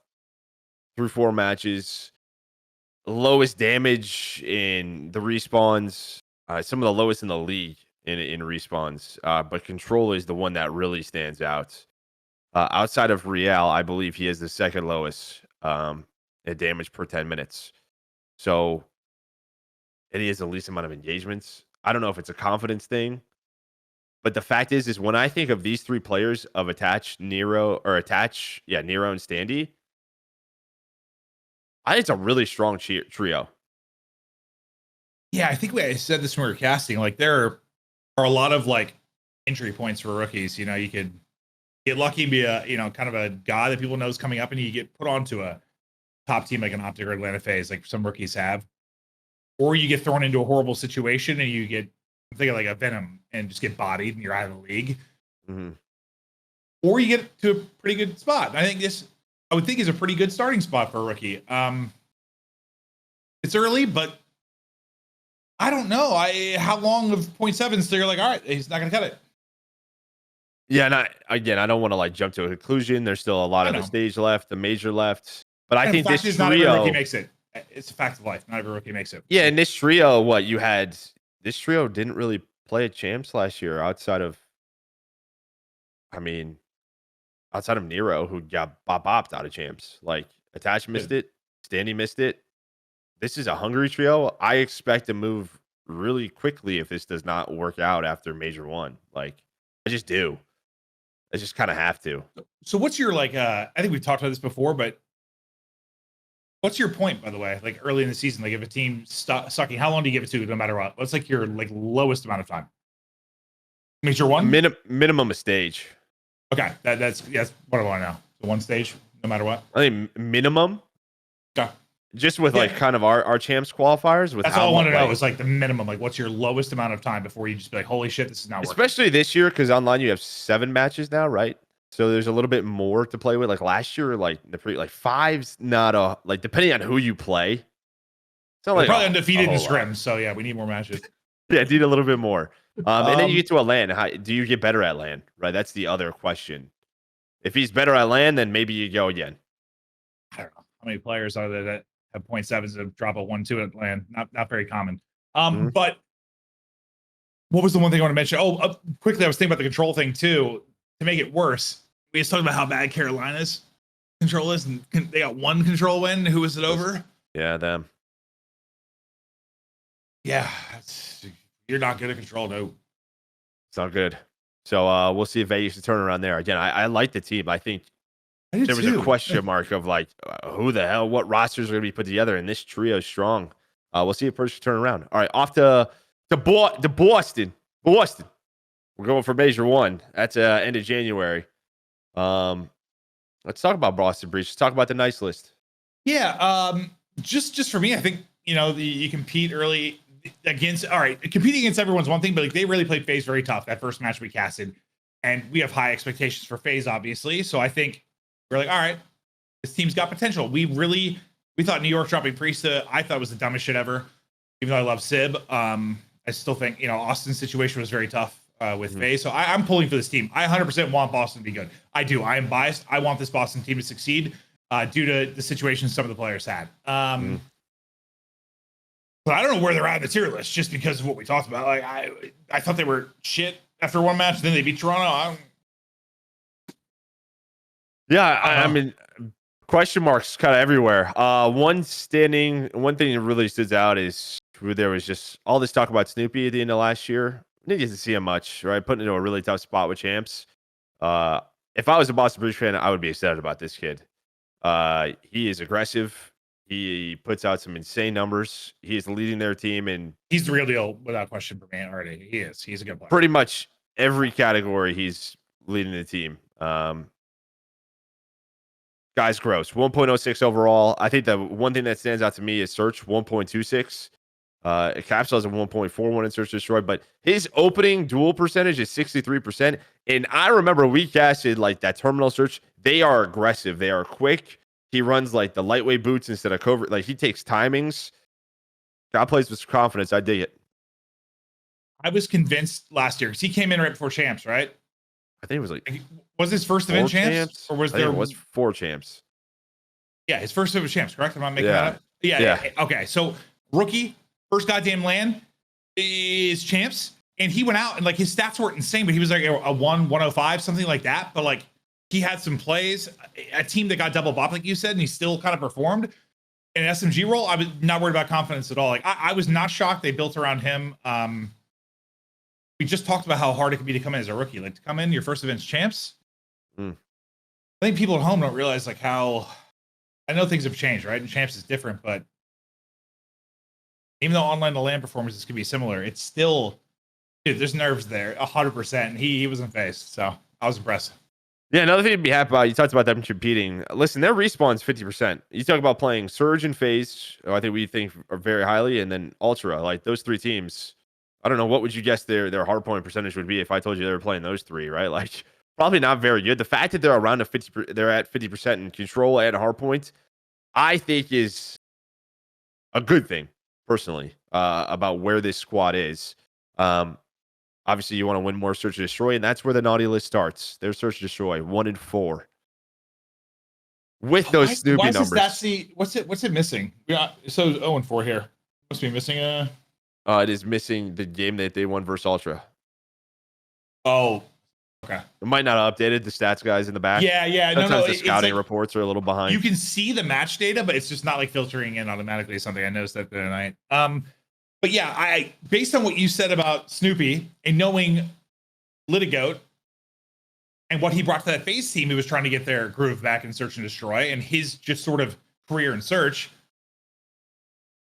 through 4 matches. Lowest damage in the respawns, some of the lowest in the league in respawns, but control is the one that really stands out. Outside of Real, I believe he is the second lowest in damage per 10 minutes. So, and he has the least amount of engagements. I don't know if it's a confidence thing, but the fact is when I think of these 3 players of Nero and Standy, I think it's a really strong trio. Yeah, I think I said this when we were casting. Like there are a lot of like entry points for rookies. You could get lucky and be a kind of a guy that people know is coming up, and you get put onto a top team like an Optic or Atlanta Faze, like some rookies have, or you get thrown into a horrible situation and you get thinking like a Venom and just get bodied and you're out of the league, or you get to a pretty good spot. And I think I would think is a pretty good starting spot for a rookie. It's early, but I don't know. How long of 0.7 so you're like, all right, he's not gonna cut it. Yeah, and I don't want to like jump to a conclusion. There's still a lot of the stage left, the major left. But I think this trio, not every rookie makes it. It's a fact of life. Not every rookie makes it. Yeah, and this trio, this trio didn't really play at champs last year outside of Nero, who got bopped out of champs. Like Attach missed it, Standy missed it. This is a hungry trio. I expect to move really quickly if this does not work out after Major 1. Like, I just do. I just kind of have to. So what's your I think we've talked about this before, but what's your point, by the way? Like early in the season, like if a team's sucking, how long do you give it to no matter what? What's like your lowest amount of time? Major 1? Minimum a stage. Okay, that's what I want to know. So 1 stage, no matter what. I think minimum. Okay. Just with like kind of our champs qualifiers. With that's all I want to know is like the minimum. Like, what's your lowest amount of time before you just be like, holy shit, this is not working. Especially this year, because online you have 7 matches now, right? So there's a little bit more to play with. Like last year, like 5's not depending on who you play. It's not We're probably undefeated in scrims, so yeah, we need more matches. Yeah, need a little bit more. And then you get to a LAN. Do you get better at LAN? Right, that's the other question. If he's better at LAN, then maybe you go again. I don't know how many players are there that have 0.7s and drop a 1-2 at LAN. Not very common. But what was the one thing I want to mention? Quickly, I was thinking about the control thing too. To make it worse, we just talked about how bad Carolina's control is, and they got 1 control win. Who was it over? Yeah, them. Yeah, you're not good at control. No, it's not good. So we'll see if Vegas can turn around there. Again, I like the team. I think there was a question mark of like, who the hell, what rosters are going to be put together, and this trio is strong. We'll see if Purj can turn around. All right, off to Boston. Boston. We're going for Major 1. That's end of January. Let's talk about Boston Breach. Let's talk about the Nice List. Yeah, just for me, I think you compete early against. All right, competing against everyone's one thing, but like they really played Faze very tough that first match we casted, and we have high expectations for Faze, obviously. So I think we're like, all right, this team's got potential. We thought New York dropping Priesta, I thought was the dumbest shit ever. Even though I love Sib, I still think, you know, Austin's situation was very tough with Faze. So I'm pulling for this team. I 100% want Boston to be good. I do. I am biased. I want this Boston team to succeed due to the situation some of the players had. But I don't know where they're at in the tier list just because of what we talked about. Like I thought they were shit after one match, then they beat Toronto. I mean, question marks kind of everywhere. One thing that really stands out is there was just all this talk about Snoopy at the end of last year. Didn't get to see him much, right? Putting into a really tough spot with champs. If I was a Boston Bruce fan, I would be excited about this kid. He is aggressive. He puts out some insane numbers. He is leading their team, and he's the real deal without question for me already. He is. He's a good player. Pretty much every category, he's leading the team. Guy's gross. 1.06 overall. I think the one thing that stands out to me is search 1.26. Capsule has a 1.41 in search destroyed, but his opening duel percentage is 63%. And I remember we casted like that terminal search. They are aggressive. They are quick. He runs like the lightweight boots instead of covert. Like he takes timings. God plays with confidence. I dig it. I was convinced last year because he came in right before champs, right? I think it was like was his first event champs, or was there? It was 4 champs. Yeah, his first event was champs. Correct? Am I making that up? Yeah. Okay, so rookie first goddamn land is champs, and he went out and like his stats weren't insane, but he was like a 105, something like that. But like he had some plays, a team that got double bop, like you said, and he still kind of performed. In an SMG role, I was not worried about confidence at all. Like I was not shocked they built around him. We just talked about how hard it could be to come in as a rookie. Like to come in your first event's champs. I think people at home don't realize like how. I know things have changed, right? And champs is different, but even though online to LAN performances can be similar, it's still, dude, there's nerves there, 100%. And he was in Faze, so I was impressed. Yeah, another thing to be happy about, you talked about them competing. Listen, their respawn's 50%. You talk about playing Surge and Faze, I think we think are very highly, and then Ultra. Like those 3 teams, I don't know, what would you guess their hardpoint percentage would be if I told you they were playing those 3, right? Like probably not very good. The fact that they're around a 50%, they're at 50% in control and hardpoint, I think is a good thing personally about where this squad is. Obviously, you want to win more search and destroy, and that's where the naughty list starts. Their search and destroy 1-4 with those Snoopy numbers. What's it missing? Yeah, so 0-4 here. Must be missing a. It is missing the game that they won versus Ultra. Oh, okay. It might not have updated the stats guys in the back. Yeah. Sometimes the scouting reports are a little behind. You can see the match data, but it's just not like filtering in automatically. Something I noticed that the other night. But yeah, I based on what you said about Snoopy and knowing Litigoat and what he brought to that Faze team, he was trying to get their groove back in search and destroy, and his just sort of career in search.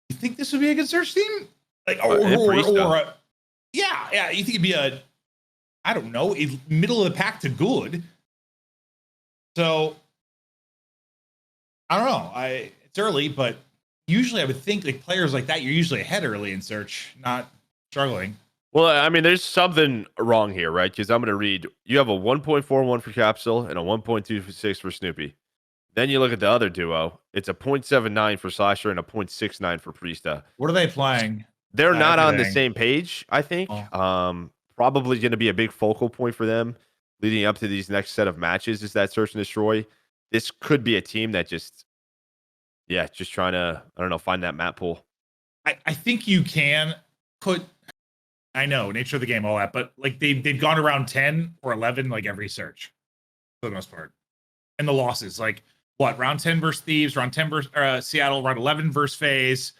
You think this would be a good search team? Like, yeah. You think it'd be I don't know, a middle of the pack to good. So I don't know. It's early, but usually I would think like players like that, you're usually ahead early in search, not struggling. Well, I mean, there's something wrong here, right? Because I'm going to read, you have a 1.41 for Capsule and a 1.26 for Snoopy. Then you look at the other duo, it's a 0.79 for Slasher and a 0.69 for Priesta. What are they playing? They're not on the same page, I think. Probably going to be a big focal point for them leading up to these next set of matches is that search and destroy. This could be a team that just trying to, I don't know, find that map pool. I think you can put, I know, nature of the game, all that, but like they've gone around 10 or 11 like every search for the most part. And the losses, like what, round 10 versus Thieves, round 10 versus Seattle, round 11 versus Faze,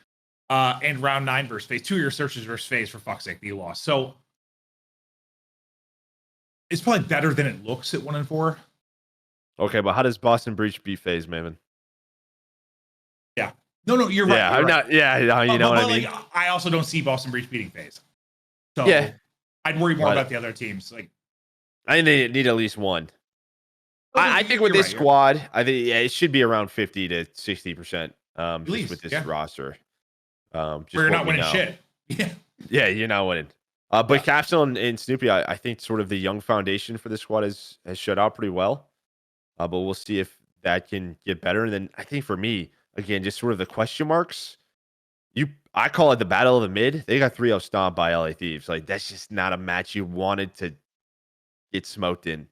and round 9 versus Faze. 2 of your searches versus Faze, for fuck's sake, that you lost. So it's probably better than it looks at 1-4. Okay, but how does Boston Breach beat Faze, Maven? Yeah. No, you're right. Yeah, I'm not. Yeah, you know what I mean. Like, I also don't see Boston Breach beating Faze. So yeah, I'd worry more about the other teams. Like, I think they need at least one. I think with this squad, I think it should be around 50 to 60%. Just with this roster. Just you're not winning shit. Yeah, you're not winning. But Capsule and Snoopy, I think sort of the young foundation for this squad has shut out pretty well. But we'll see if that can get better. And then I think for me, again, just sort of the question marks. I call it the battle of the mid. They got 3-0 stomped by LA Thieves. Like, that's just not a match you wanted to get smoked in.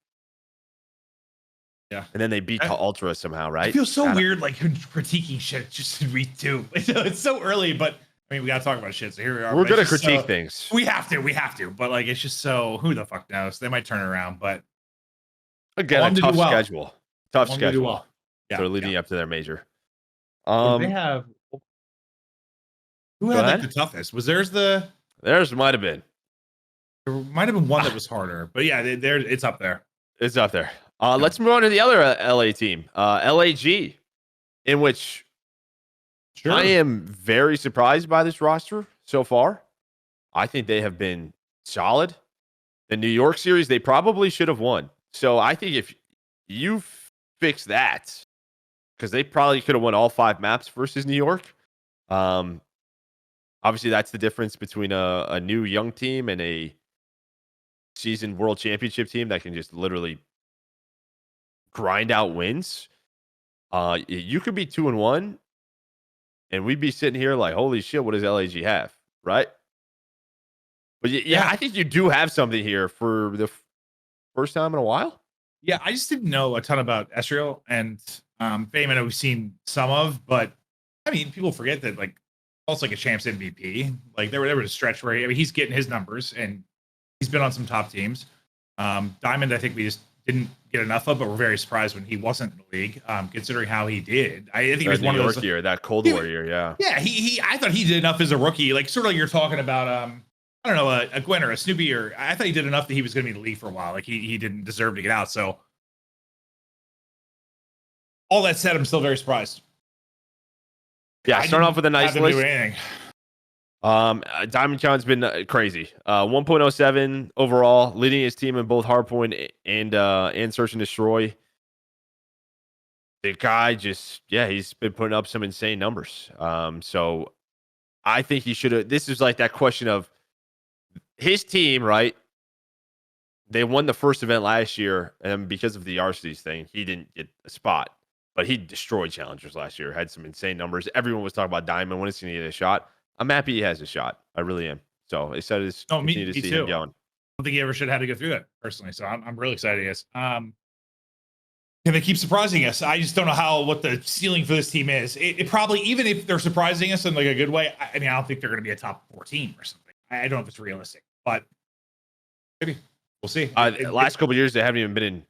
Yeah. And then they beat Ultra somehow, right? I feel so weird, like critiquing shit just in week 2. It's so early, but I mean, we gotta talk about shit. So here we are. We're gonna critique things. We have to. But like, it's just so who the fuck knows? They might turn it around, but again, a tough schedule. Tough schedule. Well. Yeah, so leading up to their major. They have who had like the toughest? Was theirs might have been. There might have been one that was harder, but yeah, it's up there. It's up there. Let's move on to the other LA team, LAG, in which I am very surprised by this roster so far. I think they have been solid. The New York series, they probably should have won. So I think if you fix that, because they probably could have won all 5 maps versus New York. Obviously, that's the difference between a new young team and a seasoned world championship team that can just literally grind out wins. You could be 2-1, and we'd be sitting here like, holy shit, what does LAG have, right? But yeah, I think you do have something here for the first time in a while. Yeah, I just didn't know a ton about Ezreal and Fame. I know we've seen some of, but I mean, people forget that like also like a champs MVP. Like there was a stretch where he's getting his numbers and he's been on some top teams. Diamond, I think we just didn't get enough of, but we're very surprised when he wasn't in the league, considering how he did. I think he was one of those year, that Cold War year, yeah. Yeah, I thought he did enough as a rookie, like sort of like you're talking about. I don't know, a Gwinn or a Snoopy, or I thought he did enough that he was going to be in the league for a while. Like he didn't deserve to get out. So all that said, I'm still very surprised. Yeah, starting off with a nice list. Diamondcon's been crazy. 1.07 overall, leading his team in both hardpoint and search and destroy. The guy he's been putting up some insane numbers. So I think he should have. This is like that question of his team, right? They won the first event last year, and because of the Arceus thing, he didn't get a spot. But he destroyed challengers last year, had some insane numbers. Everyone was talking about Diamond when it's going to get a shot. I'm happy he has a shot. I really am. So excited to continue to see him going. I don't think he ever should have had to go through that personally. So I'm really excited. Yes. Can they keep surprising us? I just don't know what the ceiling for this team is. It probably, even if they're surprising us in like a good way, I mean, I don't think they're going to be a top 14 or something. I don't know if it's realistic, but maybe we'll see. Last couple of years, they haven't even been in.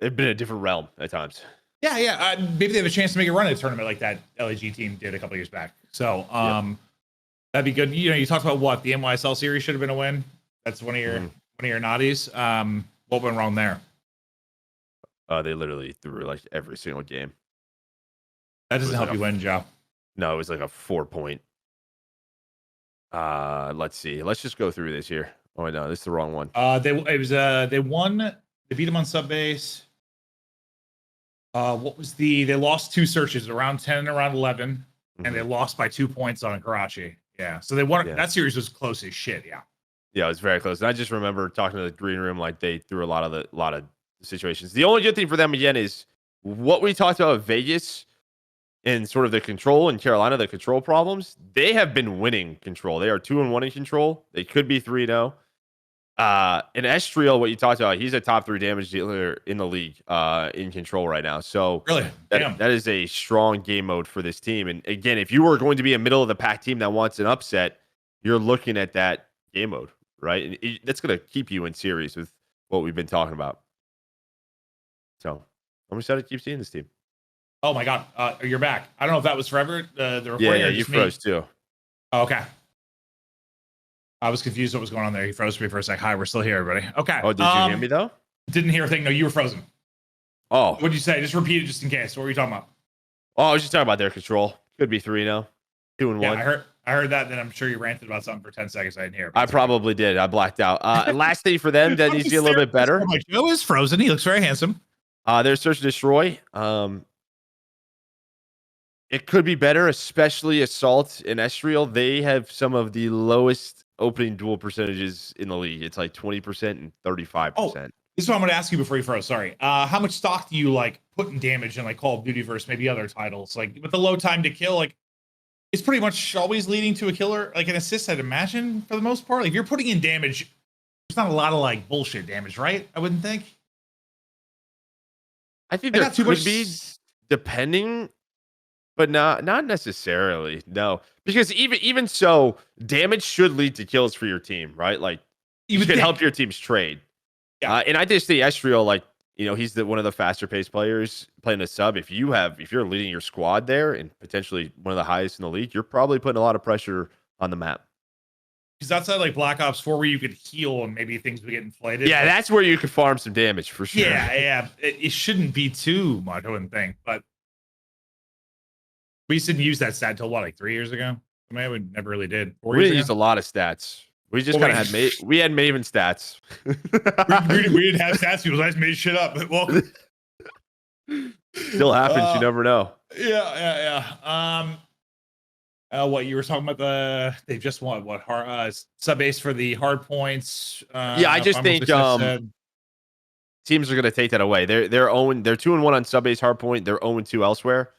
They've been in a different realm at times. Yeah. Maybe they have a chance to make a run at a tournament like that LAG team did a couple of years back. So that'd be good. You know, you talked about what the NYSL series should have been a win. That's one of your naughties. What went wrong there? They literally threw like every single game. That doesn't help you win, Joe. No, it was like a 4-point. Let's see. Let's just go through this here. Oh no, this is the wrong one. They won. They beat them on Subase. They lost 2 searches around 10 and around 11, and they lost by 2 points on Karachi. Yeah, so they won. That series was close as shit. Yeah, it was very close. And I just remember talking to the green room, like they threw a lot of situations. The only good thing for them again is what we talked about with Vegas and sort of the control in Carolina, the control problems. They have been winning control. They are 2-1 in control. They could be 3-0. And Ezreal, what you talked about, he's a top 3 damage dealer in the league in control right now. So really, that is a strong game mode for this team. And again, if you were going to be a middle of the pack team that wants an upset, you're looking at that game mode, right? And that's going to keep you in series with what we've been talking about. So I'm excited to keep seeing this team. Oh my God, you're back. I don't know if that was forever. The recording. Yeah, you froze too. Oh, okay. I was confused what was going on there. He froze me for a sec. Hi, we're still here, everybody. Okay. Oh, did you hear me though? Didn't hear a thing. No, you were frozen. Oh. What did you say? Just repeat it just in case. What were you talking about? Oh, I was just talking about their control. Could be 3-0. 2-1. Yeah, I heard that. Then I'm sure you ranted about something for 10 seconds. I didn't hear. I probably did. I blacked out. Last thing for them that needs to be a little bit better. Joe is frozen. He looks very handsome. Their search and destroy. It could be better, especially Assault and Ezreal. They have some of the lowest opening duel percentages in the league. It's like 20% and 35%. This is what I'm going to ask you before you froze. Sorry. How much stock do you like put in damage in like Call of Duty versus maybe other titles? Like with the low time to kill, like it's pretty much always leading to a killer, like an assist, I'd imagine, for the most part. Like if you're putting in damage, there's not a lot of like bullshit damage, right? I wouldn't think. I think there could be, depending, but not necessarily. No, because even so, damage should lead to kills for your team, right? Like you can help your team's trade. Yeah. And I just think Estriel, like, he's one of the faster paced players playing a sub. If you're leading your squad there and potentially one of the highest in the league, you're probably putting a lot of pressure on the map. Because outside like Black Ops 4 where you could heal and maybe things would get inflated. Yeah, that's where you could farm some damage for sure. Yeah. It shouldn't be too much, I wouldn't think. But we just didn't use that stat until what, like 3 years ago? I mean, we never really did. We didn't use a lot of stats. We just kind of had we had Maven stats. we didn't have stats. People just made shit up. But well, still happens. You never know. Yeah. What you were talking about? They just won what? Subase for the hard points. Yeah, I just think teams are going to take that away. They're 2-1 on Subase hardpoint. They're 0-2 elsewhere.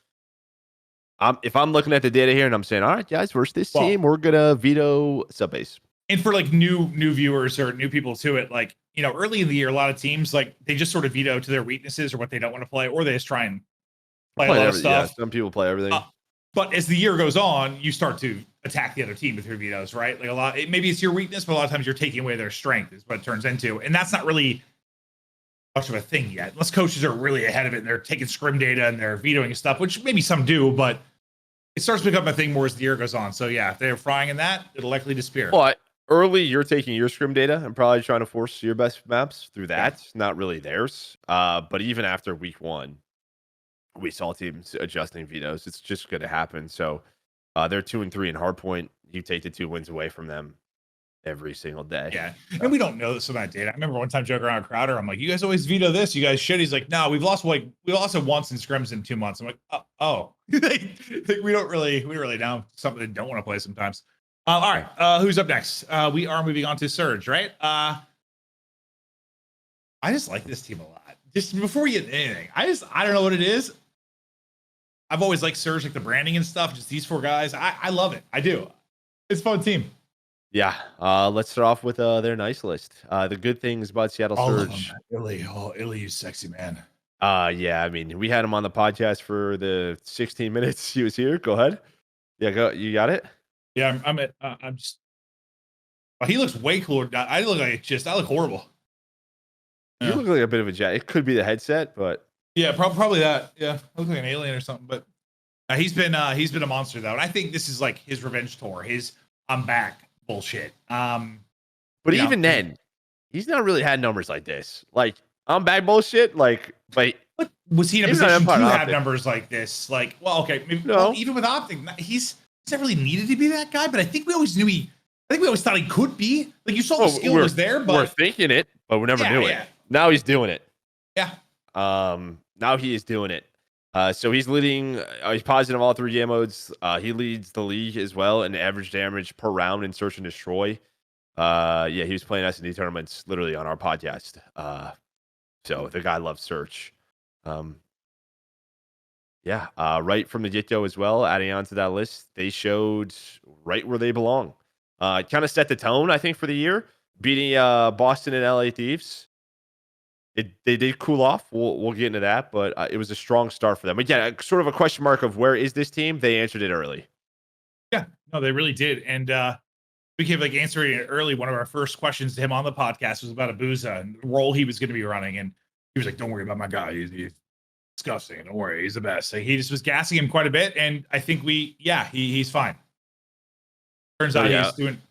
If I'm looking at the data here and I'm saying, all right, guys, versus this team, we're gonna veto Subase. And for like new viewers or new people to it, like, early in the year, a lot of teams like they just sort of veto to their weaknesses or what they don't want to play, or they just try and play a lot of stuff. Yeah, some people play everything. But as the year goes on, you start to attack the other team with your vetoes, right? Like maybe it's your weakness, but a lot of times you're taking away their strength is what it turns into. And that's not really much of a thing yet. Unless coaches are really ahead of it and they're taking scrim data and they're vetoing stuff, which maybe some do, but it starts to become a thing more as the year goes on. So yeah, if they're frying in that, it'll likely disappear. But early, you're taking your scrim data and probably trying to force your best maps through that, not really theirs. But even after week 1, we saw teams adjusting vetoes. It's just going to happen. So they're 2-3 in hardpoint. You take the 2 wins away from them every single day. Yeah. And we don't know some of that data. I remember one time joking around with Crowder. I'm like, you guys always veto this. You guys shit. He's like, no, we lost it once in scrims in 2 months. I'm like, oh. we really know something they don't want to play sometimes. All right. Who's up next? We are moving on to Surge, right? I just like this team a lot. Just before we get anything, I don't know what it is. I've always liked Surge, like the branding and stuff. Just these 4 guys. I love it. I do. It's a fun team. Yeah. Let's start off with their nice list. The good things about Seattle Surge. Illey, you sexy man. Yeah. I mean, we had him on the podcast for the 16 minutes he was here. Go ahead. Yeah, go. You got it. Yeah, I'm just. Oh, he looks way cooler. I look horrible. You look like a bit of a jet. It could be the headset, but yeah, probably that. Yeah, I look like an alien or something. But he's been a monster though, and I think this is like his revenge tour. His I'm back bullshit. But even then, he's not really had numbers like this. Like I'm back bullshit. Like, but was he in a position to have numbers like this? Like, well, okay, maybe, well, even with Optic, he's never really needed to be that guy. But I think we always thought he could be. Like you saw the skill was there, but we're thinking it, but we never knew it. Now he's doing it. Yeah. Now he is doing it. So he's leading. He's positive all 3 game modes. He leads the league as well in average damage per round in Search and Destroy. Yeah, he was playing S&D tournaments literally on our podcast. So the guy loves Search. Yeah, right from the get-go as well, adding on to that list, they showed right where they belong. Kind of set the tone, I think, for the year, beating Boston and LA Thieves. They did cool off. We'll get into that, but it was a strong start for them. Again, sort of a question mark of where is this team? They answered it early. Yeah, no, they really did. And we gave answering it early. One of our first questions to him on the podcast was about Abuzah and the role he was going to be running. And he was like, don't worry about my guy. He's disgusting. Don't worry. He's the best. So he just was gassing him quite a bit. And I think he's fine. Turns out he's doing,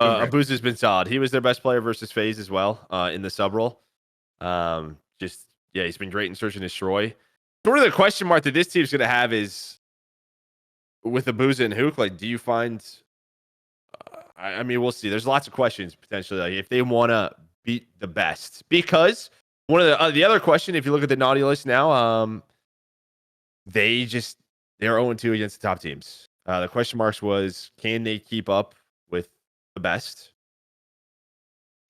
Abuzah's been solid. He was their best player versus Faze as well in the sub role. He's been great in Search and Destroy. Sort of the question mark that this team's going to have is with Abuzah and Hook, like, do you find, I mean, we'll see. There's lots of questions potentially, like if they want to beat the best, because one of the other question, if you look at the naughty list now, they're 0-2 against the top teams. The question marks was, can they keep up with the best?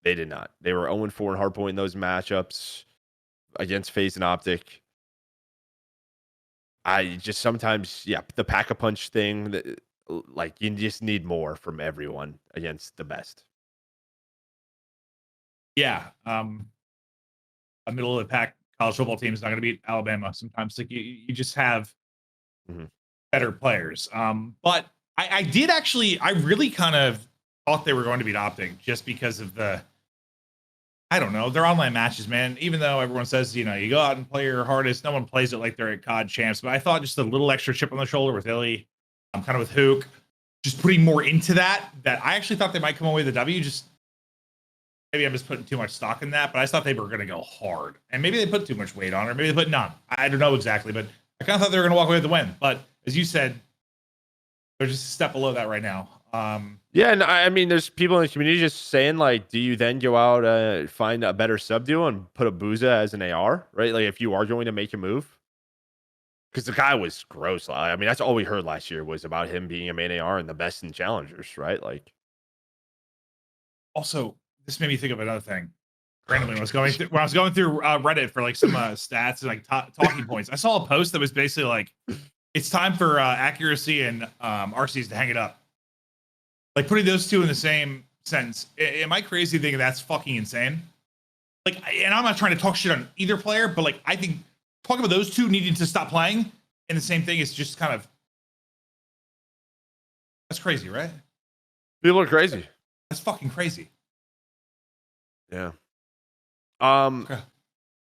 They did not. They were 0-4 in hardpoint in those matchups against Faze and Optic. I just sometimes, yeah, the pack-a-punch thing, like, you just need more from everyone against the best. Yeah. A middle of the pack college football team is not going to beat Alabama. Sometimes like you just have better players. But I did actually, I really kind of thought they were going to beat Optic just because of I don't know, their online matches, man. Even though everyone says, you know, you go out and play your hardest, no one plays it like they're at COD champs. But I thought just a little extra chip on the shoulder with Illey, I'm kind of with Hook, just putting more into that I actually thought they might come away with the W. Just maybe I'm just putting too much stock in that, but I thought they were going to go hard. And maybe they put too much weight on it, or maybe they put none. I don't know exactly, but I kind of thought they were going to walk away with the win. But as you said, they're just a step below that right now. Yeah, and I mean, there's people in the community just saying, like, do you then go out find a better sub duo and put Abuzah as an AR, right? Like, if you are going to make a move, because the guy was gross. I mean, that's all we heard last year was about him being a main AR and the best in challengers, right? Like, also, this made me think of another thing. Randomly, when I was going through Reddit for like some stats and like talking points, I saw a post that was basically like, it's time for accuracy and RCs to hang it up. Like putting those two in the same sentence. Am I crazy thinking that's fucking insane? Like, and I'm not trying to talk shit on either player, but like, I think talking about those two needing to stop playing and the same thing is just kind of, that's crazy, right? people are crazy. That's fucking crazy. Yeah. Okay.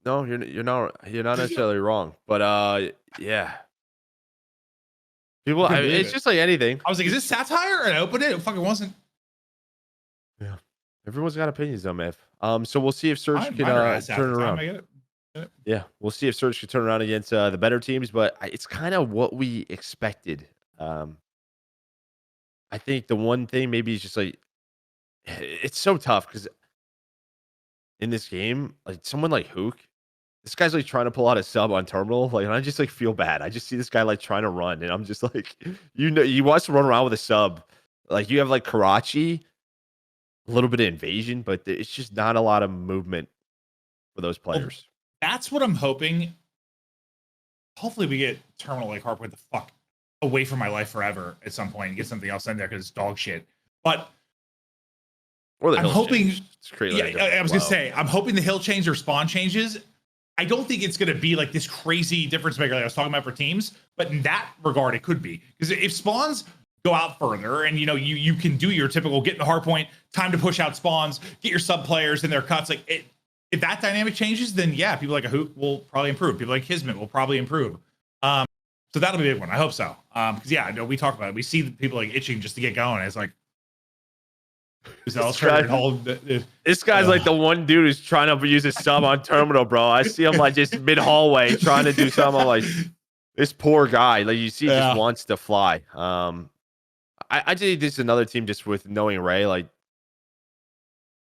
No, you're not necessarily wrong, but yeah. People, it's just like anything. I was like, is this satire? And I opened it. It fucking wasn't. Yeah. Everyone's got opinions though, Mav. So we'll see if Surge can turn it around. I get it. Yeah, we'll see if Surge can turn around against the better teams, but it's kind of what we expected. I think the one thing maybe is just like, it's so tough because in this game, like someone like Hook, this guy's like trying to pull out a sub on terminal. Like, and I just like feel bad. I just see this guy like trying to run, and I'm just like, you know, he wants to run around with a sub. Like, you have like Karachi, a little bit of invasion, but it's just not a lot of movement for those players. Well, that's what I'm hoping. Hopefully, we get terminal like Hardpoint the fuck away from my life forever at some point and get something else in there because it's dog shit. But or the I'm hoping. I was gonna say, I'm hoping the hill change or spawn changes. I don't think it's going to be like this crazy difference maker like I was talking about for teams, but in that regard, it could be. Because if spawns go out further and, you know, you can do your typical get in the hard point, time to push out spawns, get your sub players in their cuts. Like, if that dynamic changes, then yeah, people like a Hook will probably improve. People like Kismet will probably improve. So that'll be a big one. I hope so. Because yeah, no, we talk about it. We see people like itching just to get going. It's like, this guy's like the one dude who's trying to use his sub on terminal, bro. I see him like just mid hallway trying to do something. I'm like, this poor guy. Like, you see, he just wants to fly. I think this is another team just with knowing Ray. Like,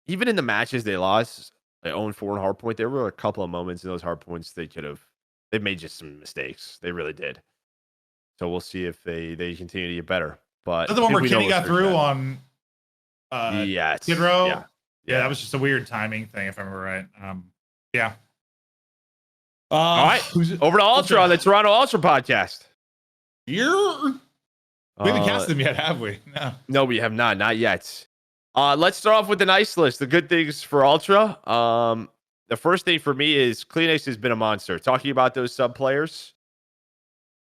even in the matches they lost, they owned 4 in hardpoint. There were a couple of moments in those hardpoints they made just some mistakes. They really did. So we'll see if they continue to get better. But the one where Kenny got through on. Yeah, Nero. Yeah, that was just a weird timing thing, if I remember right. Yeah. All right, over to Ultra, the Toronto Ultra podcast. We haven't cast them yet, have we? No, we have not yet. Let's start off with the nice list. The good things for Ultra. The first thing for me is Cleanx has been a monster. Talking about those sub players.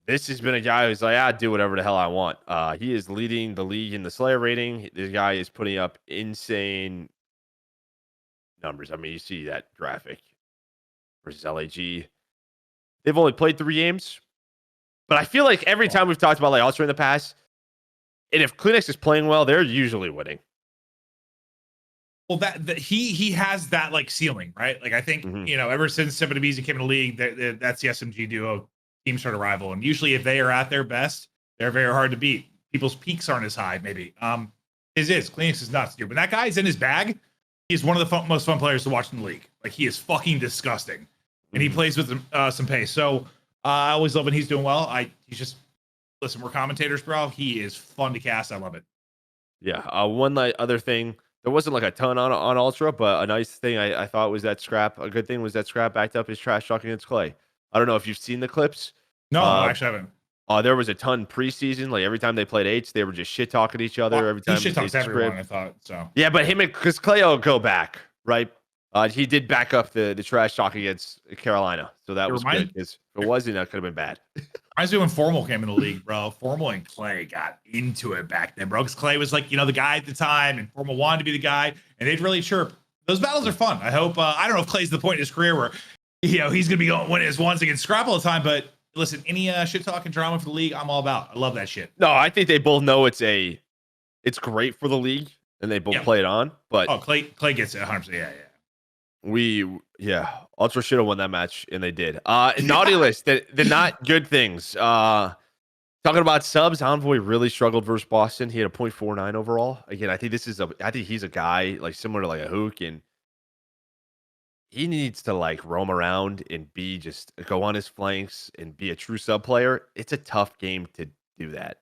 This has been a guy who's like, I do whatever the hell I want. He is leading the league in the Slayer rating. This guy is putting up insane numbers. I mean, you see that graphic versus LAG. They've only played 3 games, but I feel like every time we've talked about like Ultra in the past, and if Cleanx is playing well, they're usually winning. Well, he has that like ceiling, right? Like, I think you know, ever since Simp and Abuzah came in the league, that's the SMG duo. Team sort of rival, and usually if they are at their best, they're very hard to beat. People's peaks aren't as high, maybe. Cleanx is nuts, dude. When that guy's in his bag, he's one of the most fun players to watch in the league. Like, he is fucking disgusting, and he plays with some pace. So I always love when he's doing well. He's just, listen, we're commentators, bro. He is fun to cast. I love it. Yeah. One other thing, there wasn't like a ton on Ultra, but a nice thing I thought was that Scrap. A good thing was that Scrap backed up his trash talk against Clay. I don't know if you've seen the clips. No, I actually haven't. There was a ton preseason. Like every time they played H, they were just shit talking each other. Every time he shit talks everyone, I thought so. Yeah, but him because Clay will go back, right? He did back up the trash talk against Carolina, so that was good. Because if it wasn't, that could have been bad. Reminds me when Formal came in the league, bro. Formal and Clay got into it back then, bro. Because Clay was like, the guy at the time, and Formal wanted to be the guy, and they'd really chirp. Those battles are fun. I hope. I don't know if Clay's the point in his career where, he's gonna be winning his ones against Scrap all the time. But listen, any shit talk and drama for the league, I'm all about. I love that shit. No, I think they both know it's great for the league, and they both play it on. But Clay gets it 100%. Ultra should have won that match, and they did. Naughty list, the not good things. Talking about subs, Envoy really struggled versus Boston. He had a 0.49 overall. Again, I think he's a guy like similar to like a Hook, and he needs to like roam around and go on his flanks and be a true sub player. It's a tough game to do that.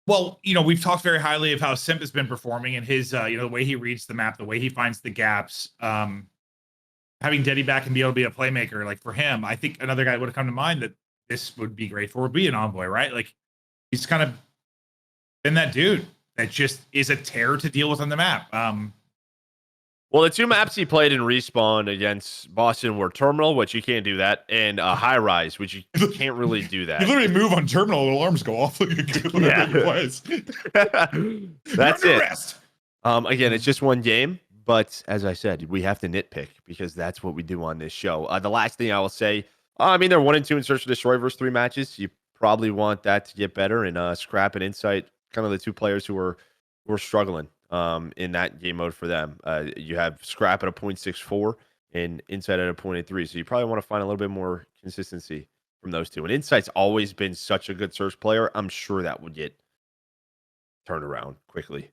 Well, we've talked very highly of how Simp has been performing and his, the way he reads the map, the way he finds the gaps. Having Deddy back and be able to be a playmaker, like for him, I think another guy would have come to mind that this would be great for would be an Envoy, right? Like he's kind of been that dude that just is a terror to deal with on the map. Well, the two maps he played in Respawn against Boston were Terminal, which you can't do that, and High Rise, which you can't really do that. You literally move on Terminal, alarms go off. That's it. Again, it's just one game, but as I said, we have to nitpick because that's what we do on this show. The last thing I will say, they're 1-2 in Search and Destroy versus 3 matches. You probably want that to get better, and Scrap and Insight, kind of the two players who were struggling. In that game mode for them. You have Scrap at a 0.64 and Insight at a 0.83. So you probably want to find a little bit more consistency from those two. And Insight's always been such a good search player. I'm sure that would get turned around quickly.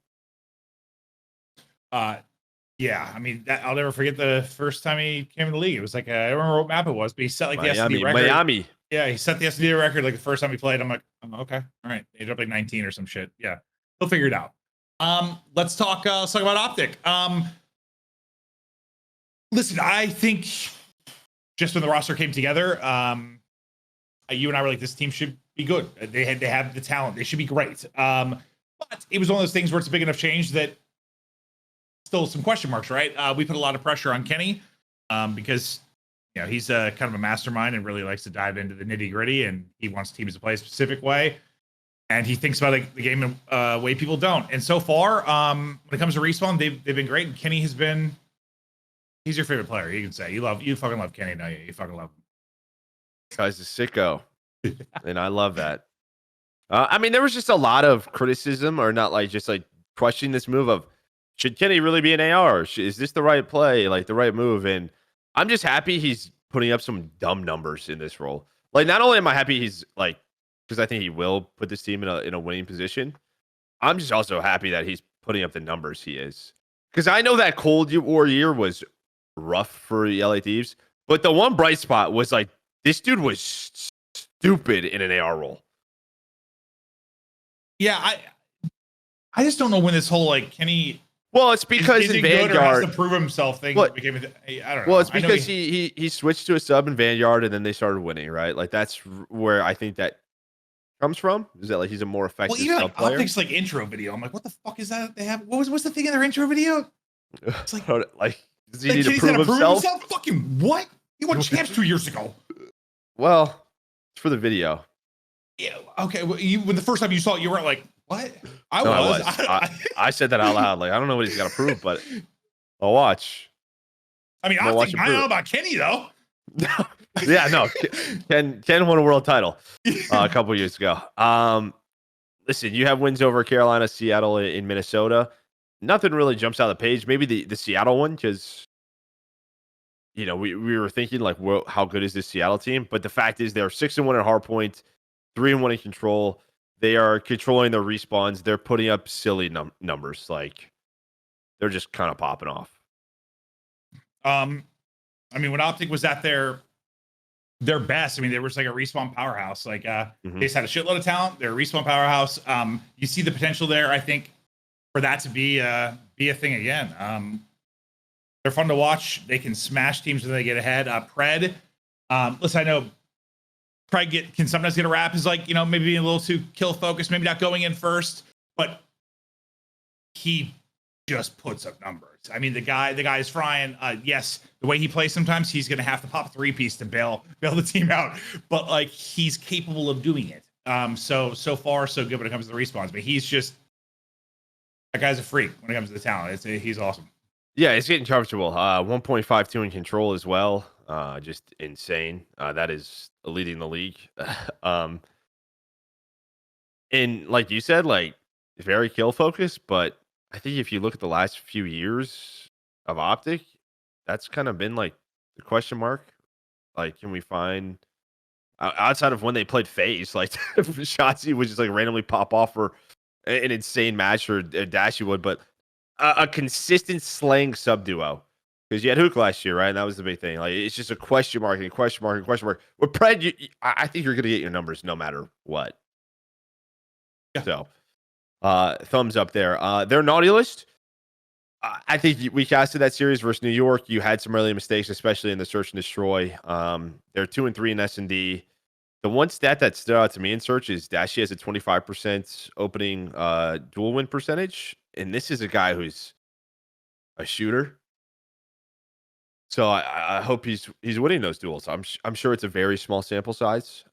Yeah, I mean, I'll never forget the first time he came in the league. It was like, I don't remember what map it was, but he set like the SD record. Miami. Yeah, he set the SD record like the first time he played. I'm like, okay, all right. He dropped like 19 or some shit. Yeah, he'll figure it out. Let's talk about Optic. Listen, I think just when the roster came together, you and I were like, this team should be good. They have the talent. They should be great. But it was one of those things where it's a big enough change that still some question marks, right? We put a lot of pressure on Kenny because he's kind of a mastermind and really likes to dive into the nitty gritty, and he wants teams to play a specific way. And he thinks about the game in a way people don't. And so far, when it comes to Respawn, they've been great. And Kenny he's your favorite player. You can say you fucking love Kenny, don't you? You fucking love him. Guy's a sicko, and I love that. I mean, there was just a lot of criticism, or not like just like questioning this move of should Kenny really be an AR? Is this the right play, like the right move? And I'm just happy he's putting up some dumb numbers in this role. Like, not only am I happy he's like, because I think he will put this team in a winning position, I'm just also happy that he's putting up the numbers he is. Because I know that Cold War year was rough for the LA Thieves, but the one bright spot was like this dude was stupid in an AR role. Yeah, I just don't know when this whole like Kenny. Well, it's because in Vanguard has to prove himself thing became. I don't know. Well, it's because he switched to a sub in Vanguard and then they started winning, right? Like that's where I think that comes from. Is that like he's a more effective even sub player? Optic's like intro video. I'm like, what the fuck is that? They have what's the thing in their intro video? It's like does he need to prove himself? Fucking what? He won champs 2 years ago. Well, it's for the video. Yeah. Okay. Well, when the first time you saw it, you weren't like, what? I said that out loud. Like, I don't know what he's got to prove, but I'll watch. I mean, I don't know about Kenny though. Yeah, no. Ken won a world title a couple years ago. Listen, you have wins over Carolina, Seattle, in Minnesota. Nothing really jumps out of the page. Maybe the Seattle one, because we were thinking like, well, how good is this Seattle team? But the fact is, they're 6-1 at hardpoint, 3-1 in control. They are controlling their respawns. They're putting up silly numbers. Like, they're just kind of popping off. I mean, when Optic was at their best, I mean, they were like a respawn powerhouse. Like, they just had a shitload of talent. They're a respawn powerhouse. You see the potential there. I think for that to be a thing again. They're fun to watch. They can smash teams when they get ahead. Pred, listen, I know Pred can sometimes get a rap as like, maybe being a little too kill focused, maybe not going in first, but he just puts up numbers. I mean, the guy is frying. Yes, the way he plays, sometimes he's going to have to pop a 3-piece to bail the team out, but like he's capable of doing it. So far so good when it comes to the respawns, but that guy's a freak when it comes to the talent. He's awesome. Yeah, it's getting chargeable. 1.52 in control as well. Just insane. That is leading the league. And like you said, like very kill focused, but I think if you look at the last few years of Optic, that's kind of been like the question mark. Like, can we find outside of when they played Faze, like Shotzi would just like randomly pop off for an insane match or Dashy would, but a consistent slaying sub duo. Because you had Hook last year, right? And that was the big thing. Like, it's just a question mark and question mark and question mark. With Pred, I think you're going to get your numbers no matter what. Yeah. So, thumbs up there. Their naughty list. I think we casted that series versus New York. You had some early mistakes, especially in the search and destroy. They're 2-3 in S&D. The one stat that stood out to me in search is Dashy has a 25% opening dual win percentage, and this is a guy who's a shooter. So I hope he's winning those duels. I'm sure it's a very small sample size,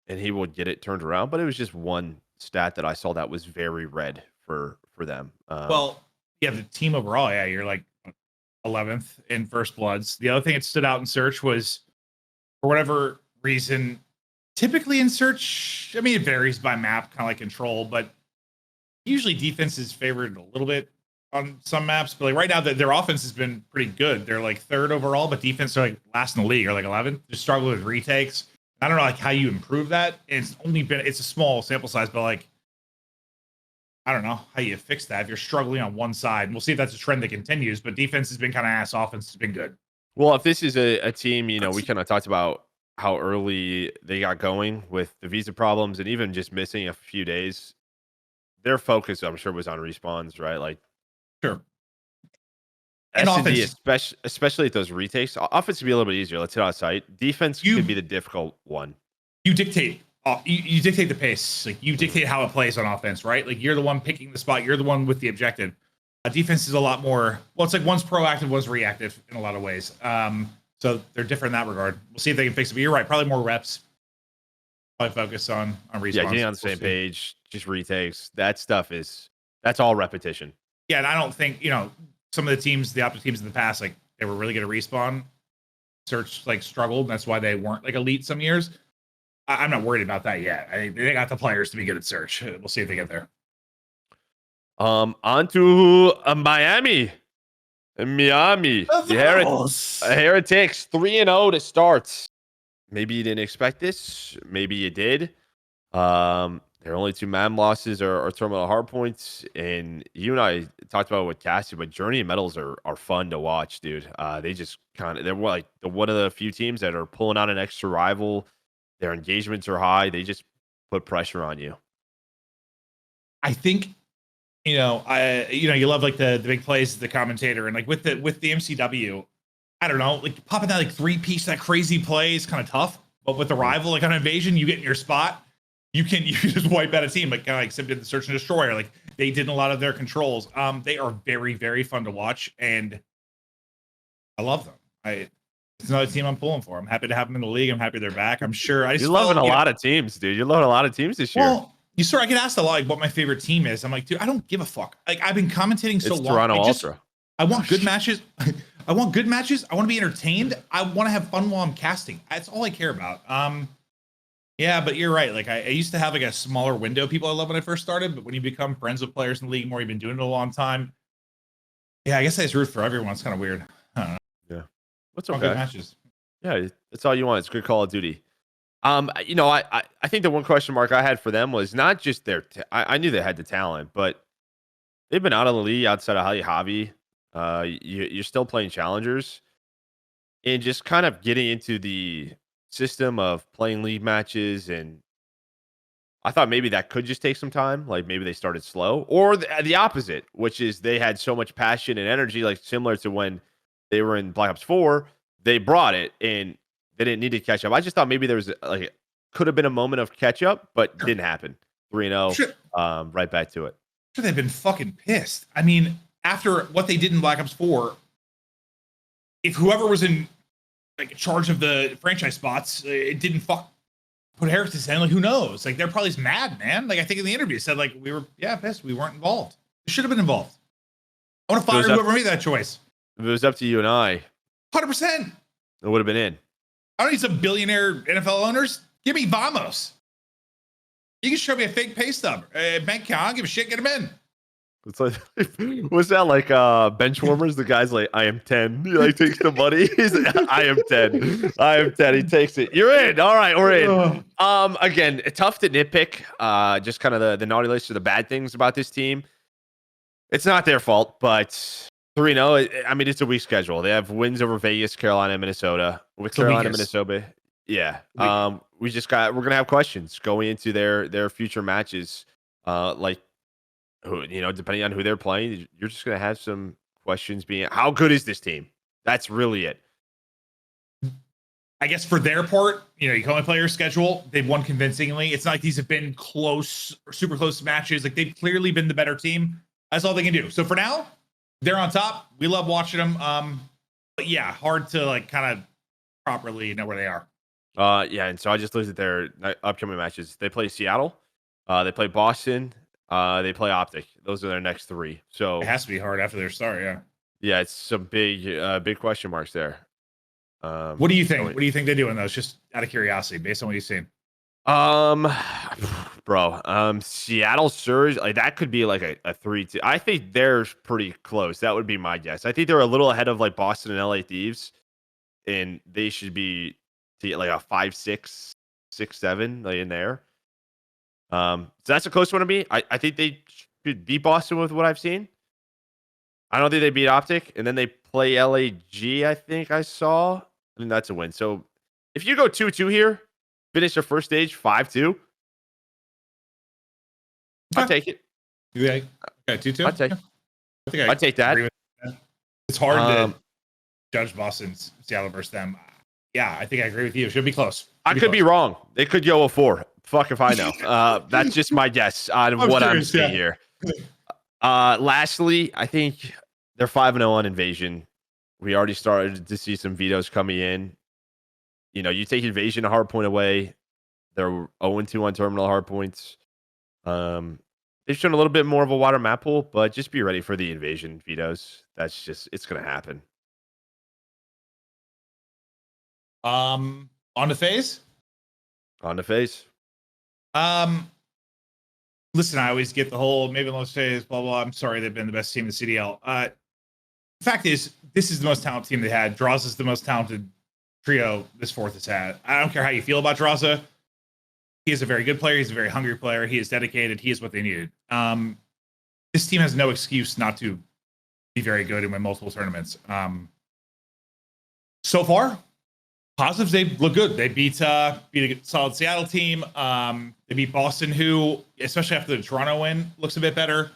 and he will get it turned around. But it was just one stat that I saw that was very red for them. Well, yeah, the team overall, yeah, you're like 11th in first bloods. The other thing that stood out in search was, for whatever reason, typically in search, I mean, it varies by map, kind of like control, but usually defense is favored a little bit on some maps. But like right now, their offense has been pretty good. They're like 3rd overall, but defense are like last in the league, or like 11th. Just struggle with retakes. I don't know like how you improve that. It's a small sample size, but like I don't know how you fix that if you're struggling on one side. And we'll see if that's a trend that continues. But defense has been kind of ass. Offense has been good. Well, if this is a team, we kind of talked about how early they got going with the visa problems and even just missing a few days. Their focus, I'm sure, was on respawns, right? Like, sure. And offense, especially at those retakes, offense could be a little bit easier. Let's hit on site. Defense could be the difficult one. You dictate. You dictate the pace. Like you dictate how it plays on offense, right? Like you're the one picking the spot. You're the one with the objective. Defense is a lot more. Well, it's like one's proactive, one's reactive in a lot of ways. So they're different in that regard. We'll see if they can fix it. But you're right. Probably more reps. Probably focus on respawns. Yeah, getting on the same page. Just retakes. That stuff that's all repetition. Yeah, and I don't think some of the teams, the Optic teams in the past, like they were really good at respawn. Search like struggled. And that's why they weren't like elite some years. I'm not worried about that yet. I think they got the players to be good at search. We'll see if they get there. On to Miami. The Heretics 3-0 to start. Maybe you didn't expect this. Maybe you did. Their only 2 MAM losses are terminal hard points. And you and I talked about it with Cassie, but Journey and Metals are fun to watch, dude. They just they're like one of the few teams that are pulling out an extra rival. Their engagements are high. They just put pressure on you. I think, you love like the big plays, the commentator, and like with the MCW, I don't know, like popping that like 3-piece, that crazy play is kind of tough. But with the rival, like on Invasion, you get in your spot, you can just wipe out a team, like kind of like Simp did the Search and Destroyer. Like they did in a lot of their controls. They are very, very fun to watch, and I love them. It's another team I'm pulling for. I'm happy to have them in the league. I'm happy they're back. I'm sure. You're loving a lot of teams, dude. You're loving a lot of teams this year. Well, I get asked a lot like what my favorite team is. I'm like, dude, I don't give a fuck. Like I've been commentating so long. Toronto Ultra. I want good matches. I want good matches. I want to be entertained. I want to have fun while I'm casting. That's all I care about. Yeah, but you're right. Like I used to have like a smaller window of people I love when I first started, but when you become friends with players in the league more, you've been doing it a long time. Yeah, I guess I just root for everyone. It's kind of weird. I don't know. Yeah. What's okay? Good matches. Yeah, that's all you want. It's good Call of Duty. I think the one question mark I had for them was not just I knew they had the talent, but they've been out of the league outside of Javi. You're still playing challengers, and just kind of getting into the system of playing league matches and I thought maybe that could just take some time. Like maybe they started slow, or the opposite, which is they had so much passion and energy, like similar to when they were in Black Ops 4. They brought it and they didn't need to catch up. I just thought maybe there was like could have been a moment of catch up, but didn't happen. 3-0, right back to it. Sure, they've been fucking pissed. I mean, after what they did in Black Ops 4, if whoever was in like charge of the franchise spots, it didn't put Heretics in, like who knows? Like they're probably mad, man. Like I think in the interview said like we were pissed, we weren't involved. We should have been involved. I want to fire whoever made that choice. If it was up to you and I, 100%. It would have been in. I don't need some billionaire NFL owners. Give me Vamos. You can show me a fake pay stub. Bank account, I don't give a shit. Get him in. It's like, what's that like? Bench warmers. The guy's like, I am 10. He like takes the money. He's like, I am 10. I am 10. He takes it. You're in. All right, we're in. Again, tough to nitpick. Just kind of the naughty list or the bad things about this team. It's not their fault, but 3-0. I mean, it's a weak schedule. They have wins over Vegas, Carolina, Minnesota. With Carolina, Minnesota. Yeah. We're gonna have questions going into their future matches. Like, depending on who they're playing, you're just gonna have some questions being how good is this team? That's really it. I guess for their part, you can only play your schedule. They've won convincingly. It's not like these have been close or super close matches. Like they've clearly been the better team. That's all they can do. So for now, they're on top. We love watching them. But yeah, hard to like kind of properly know where they are. Yeah, and so I just looked at their upcoming matches. They play Seattle, they play Boston, they play Optic. Those are their next 3. So it has to be hard after their start, yeah. Yeah, it's some big question marks there. What do you think? What do you think they do in those? Just out of curiosity, based on what you've seen. Seattle Surge, like that could be like a 3-2. I think they're pretty close. That would be my guess. I think they're a little ahead of like Boston and LA Thieves, and they should be like a 5-6, 6-7 like in there. So that's a close one to me. I think they should beat Boston with what I've seen. I don't think they beat Optic, and then they play LAG. I think I saw, and that's a win. So if you go 2-2 here, finish your first stage 5-2, I'll take it. Yeah, 2-2. I'd take that. It's hard to judge Boston's Seattle versus them. Yeah, I think I agree with you. It should be close. I could be wrong. They could go 4. Fuck if I know. That's just my guess on what I'm seeing here. Lastly, I think they're 5-0 on Invasion. We already started to see some vetoes coming in. You take Invasion a hard point away. They're 0-2 on terminal hard points. They've shown a little bit more of a wider map pool, but just be ready for the Invasion vetoes. It's going to happen. On the Faze? On the Faze. Listen, I always get the whole Maven loves Faze, blah, blah. I'm sorry, they've been the best team in the CDL. The fact is, this is the most talented team they had. Draza is the most talented trio this fourth has had. I don't care how you feel about Draza. He is a very good player. He's a very hungry player. He is dedicated. He is what they needed. This team has no excuse not to be very good and win multiple tournaments. So far, positives, they look good. They beat a solid Seattle team. They beat Boston, who, especially after the Toronto win, looks a bit better.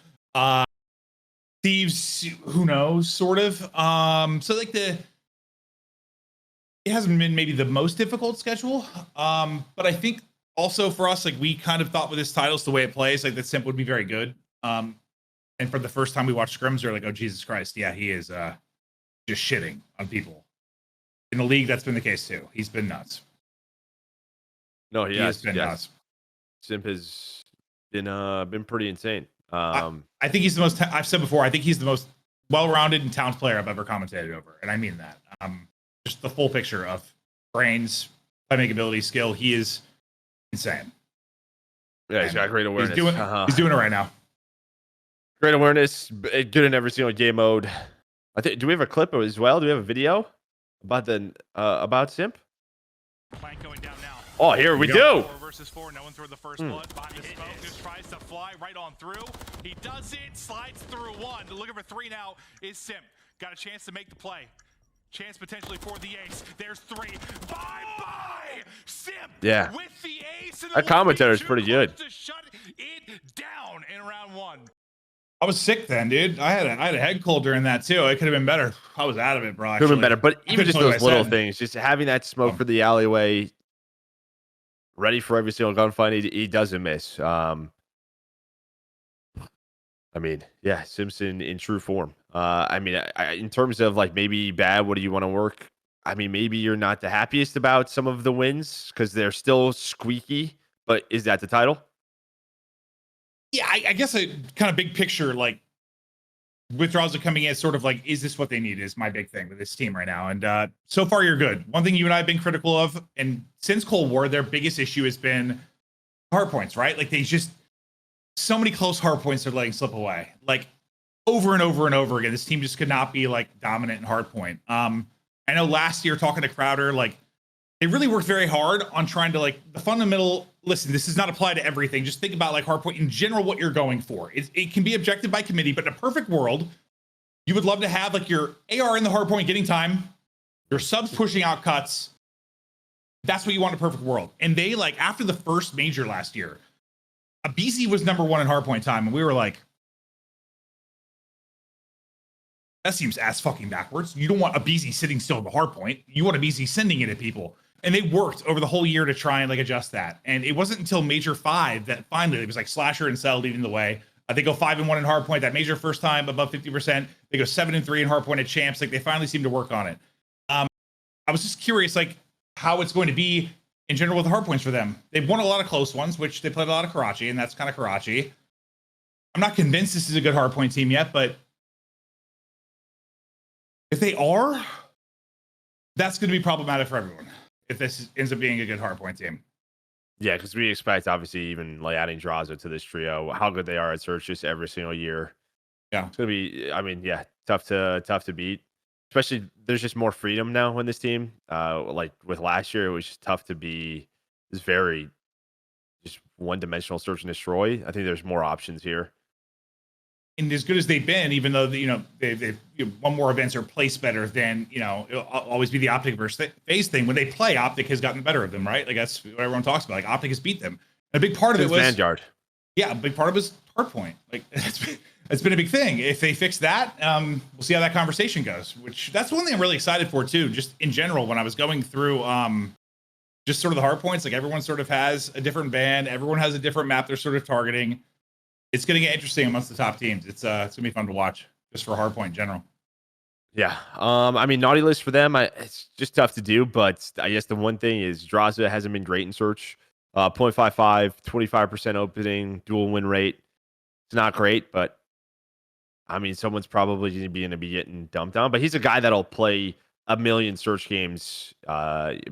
Thieves, who knows, sort of. So like it hasn't been maybe the most difficult schedule. But I think also for us, like we kind of thought with this titles, the way it plays, like that Simp would be very good. And for the first time we watched scrims, we were like, oh Jesus Christ, yeah, he is just shitting on people. In the league, that's been the case too. He's been nuts. No, he has been nuts. Simp has been pretty insane. I think he's the most. I've said before. I think he's the most well-rounded and talented player I've ever commentated over, and I mean that. Just the full picture of brains, playmaking ability, skill. He is insane. Yeah, he's got great awareness. He's doing it right now. Great awareness, good in every single game mode. I think. Do we have a clip as well? Do we have a video about Simp? Going down now. Oh, here we do. 4 versus 4. No one threw the first blood. Body smoke just tries to fly right on through. He does it. Slides through 1. Looking for 3 now is Simp. Got a chance to make the play. Chance potentially for the ace. There's 3. Bye-bye! Simp Yeah. with the ace. And That commentator is pretty good. to shut it down in round 1. I was sick then, dude. I had a head cold during that too. It could have been better. I was out of it, bro. Could have been better, but I even couldn't just tell you those what I little said. things, just having that smoke for the alleyway, ready for every single gunfight, he doesn't miss. I mean, yeah, Simpson in true form. I mean, in terms of like maybe bad, what do you want to work? I mean, maybe you're not the happiest about some of the wins because they're still squeaky, but is that the title? Yeah, I guess a kind of big picture, like withdrawals are coming in, sort of like, is this what they need? Is my big thing with this team right now. And so far, you're good. One thing you and I have been critical of, and since Cold War, their biggest issue has been hard points, right? Like they just so many close hard points they're letting slip away, like over and over and over again. This team just could not be like dominant in hard point. I know last year talking to Crowder, like they really worked very hard on trying to like the fundamental. Listen, this does not apply to everything. Just think about like hardpoint in general, what you're going for. It can be objective by committee, but in a perfect world, you would love to have like your AR in the hardpoint getting time, your subs pushing out cuts. That's what you want in a perfect world. And they like after the first major last year, Abuzah was #1 in hardpoint time, and we were like, that seems ass fucking backwards. You don't want Abuzah sitting still in the hardpoint. You want Abuzah sending it at people. And they worked over the whole year to try and like adjust that. And it wasn't until Major 5 that finally it was like Slasher and Cell leading the way. They go 5-1 in hardpoint. That major first time above 50%. They go 7-3 in hardpoint at champs. Like they finally seem to work on it. I was just curious, like how it's going to be in general with the hardpoints for them. They've won a lot of close ones, which they played a lot of Karachi, and that's kind of Karachi. I'm not convinced this is a good hardpoint team yet, but if they are, that's going to be problematic for everyone. If this ends up being a good hardpoint team. Yeah, because we expect obviously even like adding Draza to this trio, how good they are at search just every single year. Yeah, it's gonna be. I mean, yeah, tough to beat. Especially there's just more freedom now in this team. Like with last year, it was just tough to be. It's very just one-dimensional search and destroy. I think there's more options here. And as good as they've been, even though they've won more events or placed better than it'll always be the Optic versus Faze thing. When they play, Optic has gotten the better of them, right? Like that's what everyone talks about. Like Optic has beat them. And a big part of it was Vanguard. Yeah, a big part of it was hardpoint. Like it's been a big thing. If they fix that, we'll see how that conversation goes. Which that's one thing I'm really excited for too. Just in general, when I was going through just sort of the hardpoints, like everyone sort of has a different band. Everyone has a different map they're sort of targeting. It's going to get interesting amongst the top teams. It's going to be fun to watch just for hardpoint in general. Yeah. I mean, naughty list for them, it's just tough to do. But I guess the one thing is Draza hasn't been great in search. 0.55, 25% opening, dual win rate. It's not great, but I mean, someone's probably going to be getting dumped on. But he's a guy that'll play a million search games,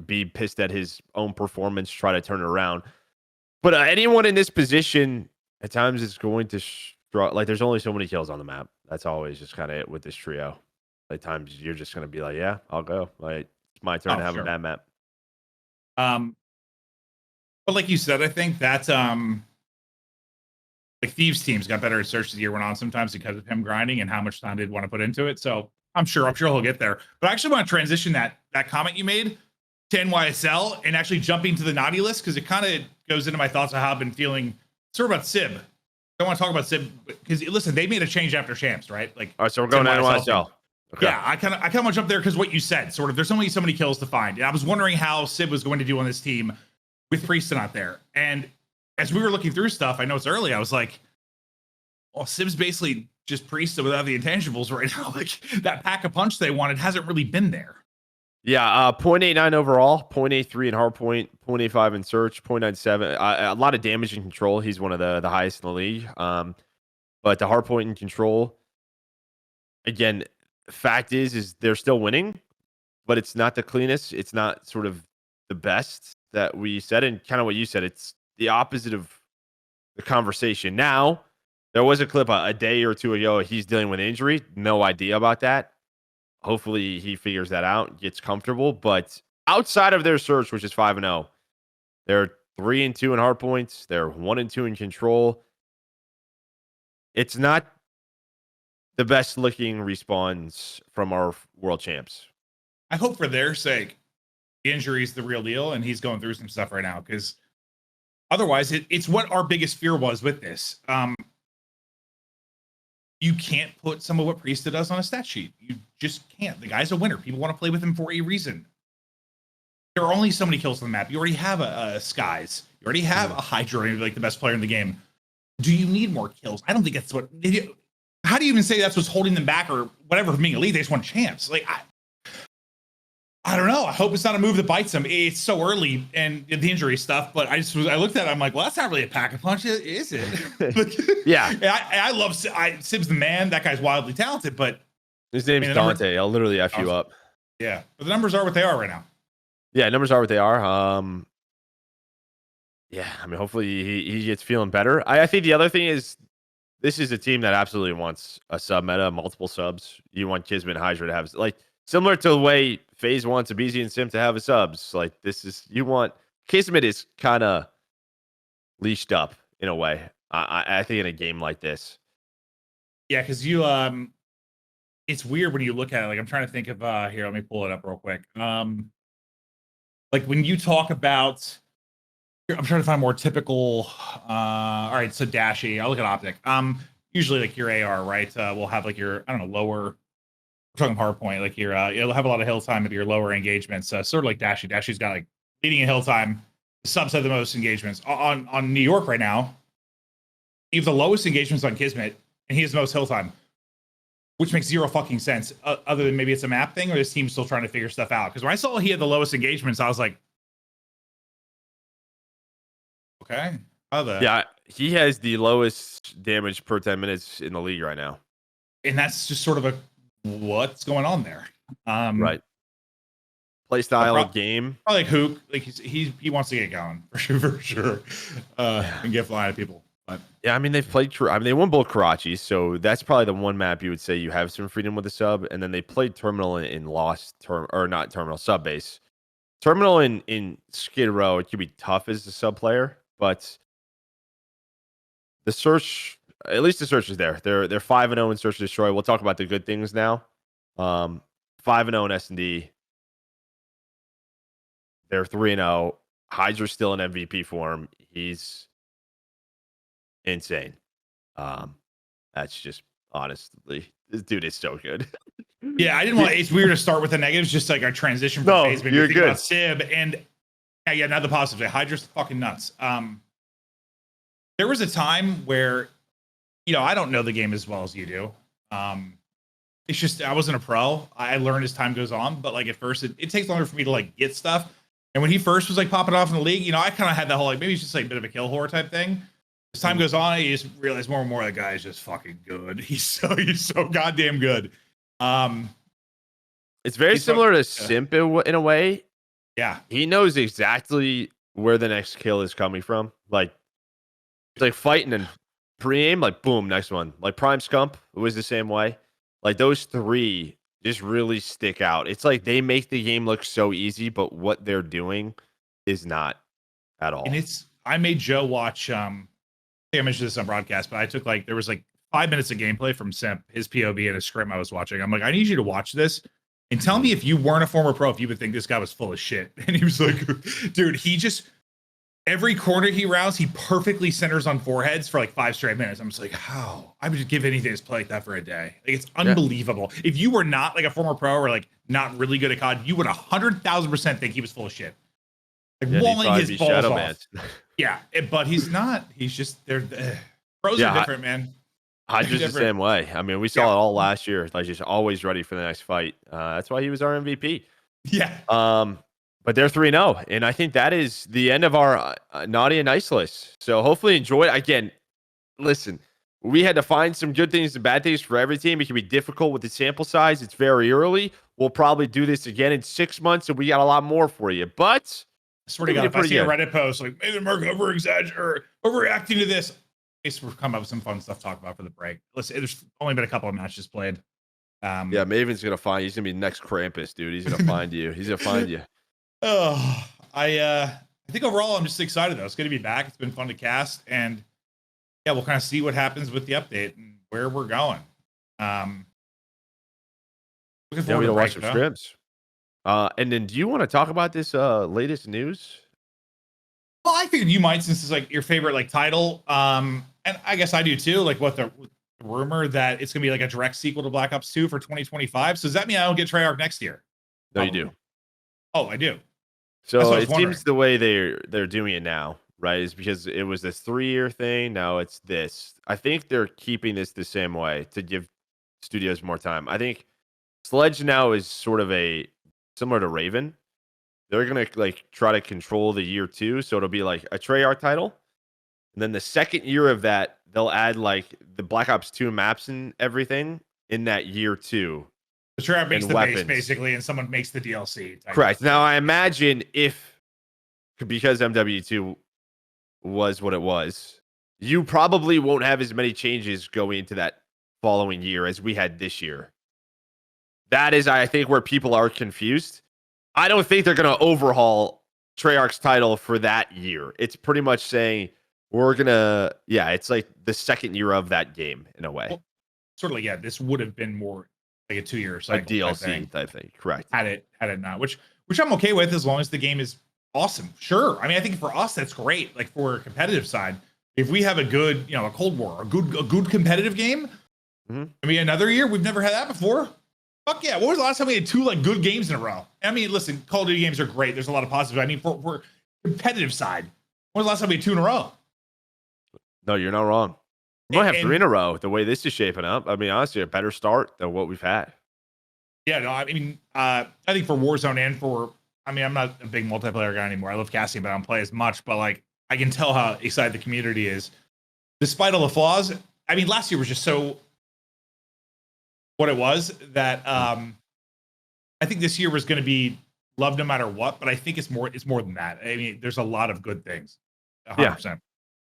be pissed at his own performance, try to turn it around. But anyone in this position, at times it's going to like there's only so many kills on the map. That's always just kind of it with this trio. At times you're just going to be like, yeah, I'll go. Like it's my turn to have a bad map. But like you said, I think that's like Thieves teams got better at search as the year went on sometimes because of him grinding and how much time they'd want to put into it. So I'm sure he'll get there. But I actually want to transition that comment you made to NYSL and actually jumping to the naughty list because it kind of goes into my thoughts of how I've been feeling sort of about Sib. I want to talk about Sib because listen, they made a change after champs, right? Like, all right, so we're going to NYSL. Okay. Yeah, I kind of want to jump there because what you said, sort of, there's only so many kills to find, and I was wondering how Sib was going to do on this team with Priest not there. And as we were looking through stuff, I know it's early. I was like, well, Sib's basically just Priest without the intangibles right now. Like that pack of punch they wanted hasn't really been there. Yeah, 0.89 overall, 0.83 in hardpoint, 0.85 in search, 0.97. A lot of damage and control. He's one of the highest in the league. But the hardpoint and control, again, fact is they're still winning, but it's not the cleanest. It's not sort of the best that we said, and kind of what you said. It's the opposite of the conversation. Now, there was a clip a day or two ago. He's dealing with injury. No idea about that. Hopefully he figures that out, gets comfortable. But outside of their search, which is 5-0, they're 3-2 in hardpoints. They're 1-2 in control. It's not the best looking respawns from our world champs. I hope for their sake, the injury is the real deal, and he's going through some stuff right now. Because otherwise, it's what our biggest fear was with this. You can't put some of what Priesta does on a stat sheet. You just can't. The guy's a winner. People want to play with him for a reason. There are only so many kills on the map. You already have a Skyz. You already have a Hydra, like the best player in the game. Do you need more kills? I don't think that's what. How do you even say that's what's holding them back or whatever from being elite? They just want a chance. Like, I don't know. I hope it's not a move that bites them. It's so early and the injury stuff, but I looked at it. I'm like, well, that's not really a pack a punch, is it? Yeah. I love Sib's the man. That guy's wildly talented, but his name's Dante. I'll literally F you up. Yeah. But the numbers are what they are right now. Yeah, numbers are what they are. Yeah, I mean, hopefully he gets feeling better. I think the other thing is this is a team that absolutely wants a sub meta, multiple subs. You want Kismet and Hydra to have, like, similar to the way FaZe wants Abuzah and Simp to have a subs. Like, this is, you want, Kismet is kind of leashed up in a way. I think in a game like this. Yeah, because you, it's weird when you look at it. Like, I'm trying to think of, here, let me pull it up real quick. Like, when you talk about, I'm trying to find more typical, all right, so Dashy, I'll look at Optic. Usually, like, your AR, right, will have, like, your, I don't know, lower, we're talking hard point, like, your, you'll have a lot of hill time with your lower engagements, sort of like Dashy. Dashy's got, like, leading in hill time. The subs have the most engagements. On New York right now, you have the lowest engagements on Kismet, and he has the most hill time, which makes zero fucking sense, other than maybe it's a map thing or this team's still trying to figure stuff out. Because when I saw he had the lowest engagements, I was like, okay. Yeah, he has the lowest damage per 10 minutes in the league right now. And that's just sort of a, what's going on there? Right. Play style game. Probably like Hook. Like he wants to get going for sure. And get flying at people. But yeah, I mean they've played. I mean they won both Karachis, so that's probably the one map you would say you have some freedom with the sub. And then they played Terminal in lost or not Terminal Subase. Terminal in Skid Row, it could be tough as a sub player, but the search, at least the search is there. They're 5-0 in Search and Destroy. We'll talk about the good things now. 5-0 in S&D. They're 3-0. Hydra's still in MVP form. He's insane. That's just honestly, this dude is so good. yeah, I didn't want. It's weird to start with the negatives, just like our transition from phase. Maybe you're think good. about Sib and yeah, now the positives. Hydra's fucking nuts. There was a time where, I don't know the game as well as you do. It's just I wasn't a pro. I learned as time goes on, but like at first, it takes longer for me to like get stuff. And when he first was like popping off in the league, I kind of had that whole like maybe he's just like a bit of a kill whore type thing. As time goes on, you just realize more and more the guy is just fucking good. He's so goddamn good. It's very similar to Simp in a way. Yeah, he knows exactly where the next kill is coming from. Like it's like fighting and pre-aim, like boom, next one. Like Prime Scump was the same way. Like those three just really stick out. It's like they make the game look so easy, but what they're doing is not at all. And I made Joe watch. I think I mentioned this on broadcast, but I took there was 5 minutes of gameplay from Simp, his POV and a scrim I was watching. I'm like, I need you to watch this and tell me if you weren't a former pro, if you would think this guy was full of shit. And he was like, dude, he just every corner he rounds, he perfectly centers on foreheads for 5 straight minutes. I'm just like, how? I would just give anything to play like that for a day. Like it's unbelievable. Yeah. If you were not a former pro or not really good at COD, you would 100,000% think he was full of shit. Walling his balls off. Yeah, but he's not. He's just they're pros are different, man. Hydra's the same way. I mean, we saw it all last year. Like just always ready for the next fight. That's why he was our MVP. Yeah. But they're 3-0, and I think that is the end of our naughty and nice list. So hopefully enjoy it. Again, listen, we had to find some good things and bad things for every team. It can be difficult with the sample size. It's very early. We'll probably do this again in 6 months, and we got a lot more for you. But I swear to God, if I see a Reddit post maybe Merk overreacting to this, we'll come up with some fun stuff to talk about for the break. Listen, there's only been a couple of matches played. Yeah, Maven's gonna find you. He's gonna be next Krampus, dude. He's gonna find you. He's gonna find you. Oh, I think overall I'm just excited though. It's good to be back. It's been fun to cast, and yeah, we'll kind of see what happens with the update and where we're going. Looking forward to watch some scrims. And then do you want to talk about this latest news? Well, I figured you might, since it's like your favorite like title. And I guess I do too. Like what the rumor that it's gonna be like a direct sequel to Black Ops 2 for 2025. So does that mean I don't get Treyarch next year? No, Probably. you do. Oh, I do. So it seems the way they're doing it now, right, is because it was this 3-year thing. Now it's this. I think they're keeping this the same way to give studios more time. I think Sledge now is sort of a similar to Raven. They're gonna like try to control the year 2, so it'll be like a Treyarch title, and then the second year of that, they'll add like the Black Ops 2 maps and everything in that year 2. The Treyarch makes and the base weapons. basically, and someone makes the DLC. Correct. Now I imagine if because MW2 was what it was, you probably won't have as many changes going into that following year as we had this year. That is, I think, where people are confused. I don't think they're going to overhaul Treyarch's title for that year. It's pretty much saying we're going to, yeah, it's like the second year of that game in a way. Well, sort of like, yeah, this would have been more like a 2-year cycle. A DLC type thing. Correct. Had it not, which I'm okay with as long as the game is awesome. Sure. I mean, I think for us, that's great. Like for a competitive side, if we have a good, a Cold War, a good competitive game, I mean, another year, we've never had that before. Fuck yeah. What was the last time we had 2 like good games in a row? I mean, listen, Call of Duty games are great. There's a lot of positives. I mean, for competitive side, when was the last time we had 2 in a row? No, you're not wrong. We might have 3 in a row the way this is shaping up. I mean, honestly, a better start than what we've had. Yeah, no, I mean, I think for Warzone and I'm not a big multiplayer guy anymore. I love casting, but I don't play as much. But like, I can tell how excited the community is, despite all the flaws. I mean, last year was just so what it was that I think this year was going to be loved no matter what. But I think it's more than that. I mean, there's a lot of good things. 100%. Yeah.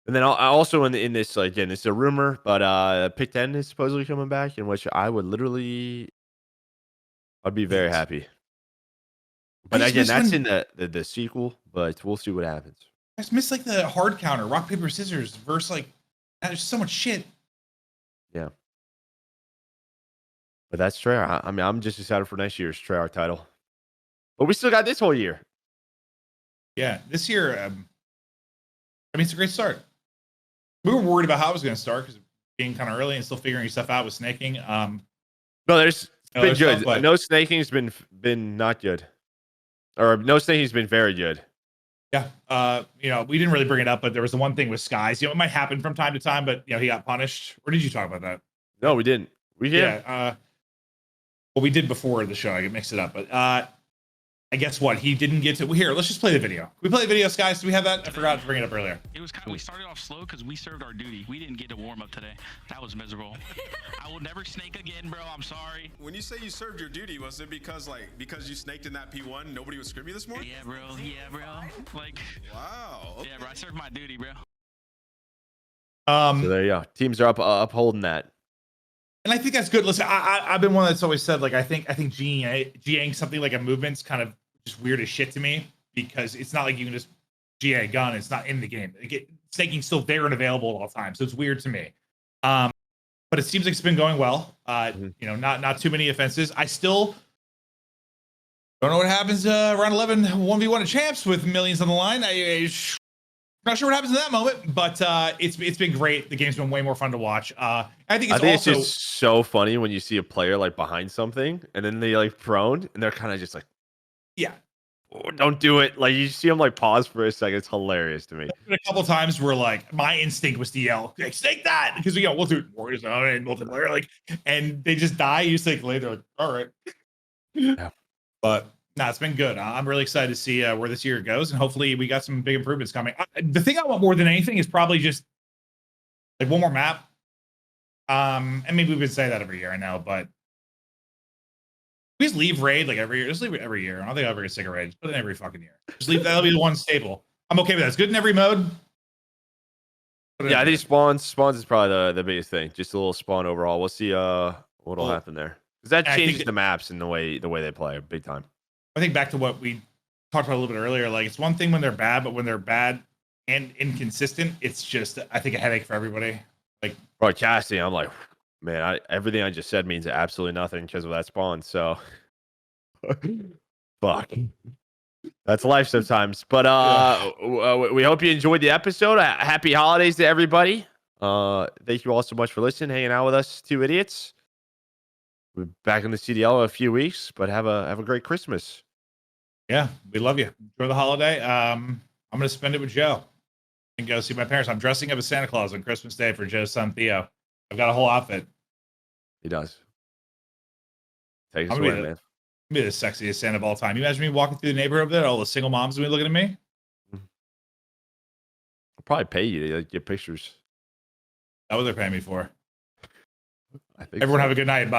And then also in this, again, it's a rumor, but Pick 10 is supposedly coming back, in which I'd be very happy. But again, that's in the sequel, but we'll see what happens. I just miss like the hard counter, rock, paper, scissors versus like, there's so much shit. Yeah. But that's Treyarch. I mean, I'm just excited for next year's Treyarch title. But we still got this whole year. Yeah, this year, I mean, it's a great start. We were worried about how it was going to start because being kind of early and still figuring stuff out with snaking. No, there's been good. Stuff, no snaking's been not good. Or no snaking's been very good. Yeah. We didn't really bring it up, but there was the one thing with Skyz. It might happen from time to time, but he got punished. Or did you talk about that? No, we didn't. We did. Yeah. Well, we did before the show. I could mix it up, but I guess what he didn't get to here. Let's just play the video. Can we play the video, Skyz? Do we have that? I forgot to bring it up earlier. It was we started off slow because we served our duty. We didn't get to warm up today. That was miserable. I will never snake again, bro. I'm sorry. When you say you served your duty, was it because you snaked in that P1? Nobody would scrim you this morning? Yeah, bro. Yeah, bro. Like. Wow. Okay. Yeah, bro. I served my duty, bro. So there you go. Teams are upholding that. And I think that's good. Listen, I've been one that's always said, like, I think GAing something like a movement's kind of just weird as shit to me, because it's not like you can just GA a gun. It's not in the game. Snaking's still there and available at all times. So it's weird to me. But it seems like it's been going well. Not too many offenses. I still don't know what happens round 11, 1v1 of champs with millions on the line. I'm not sure what happens in that moment, but it's been great. The game's been way more fun to watch. I think it's just so funny when you see a player like behind something and then they like prone and they're kind of just like, yeah, oh, don't do it. Like you see them like pause for a second. It's hilarious to me. A couple times where like my instinct was to yell, like, snake that, because we'll do Warriors and multiplayer, like, and they just die. You say later, like, all right. Yeah. But it's been good. I'm really excited to see where this year goes, and hopefully we got some big improvements coming. The thing I want more than anything is probably just like one more map. And maybe we would say that every year, I know, but we just leave raid like every year. Just leave it every year. I don't think I'll ever get sick of raid. Just put it in every fucking year. Just leave that'll be the one staple. I'm okay with that. It's good in every mode. Yeah, I think spawns is probably the biggest thing. Just a little spawn overall. We'll see what'll happen there. Because that changes the maps and the way they play big time. I think back to what we talked about a little bit earlier. Like, it's one thing when they're bad, but when they're bad and inconsistent, it's just, I think, a headache for everybody. Like broadcasting, I'm like, man, everything I just said means absolutely nothing because of that spawn. So Fuck. That's life sometimes. But we hope you enjoyed the episode. Happy holidays to everybody. Thank you all so much for listening, hanging out with us, two idiots. We're back in the CDL in a few weeks, but have a great Christmas. Yeah, we love you. Enjoy the holiday. I'm gonna spend it with Joe and go see my parents. I'm dressing up as Santa Claus on Christmas Day for Joe's son Theo. I've got a whole outfit. He does. Take us I'm gonna away, be man. the sexiest Santa of all time. You imagine me walking through the neighborhood there, all the single moms will be looking at me. I'll probably pay you to get pictures. That's what they're paying me for. I think Everyone so. have a good night. Bye.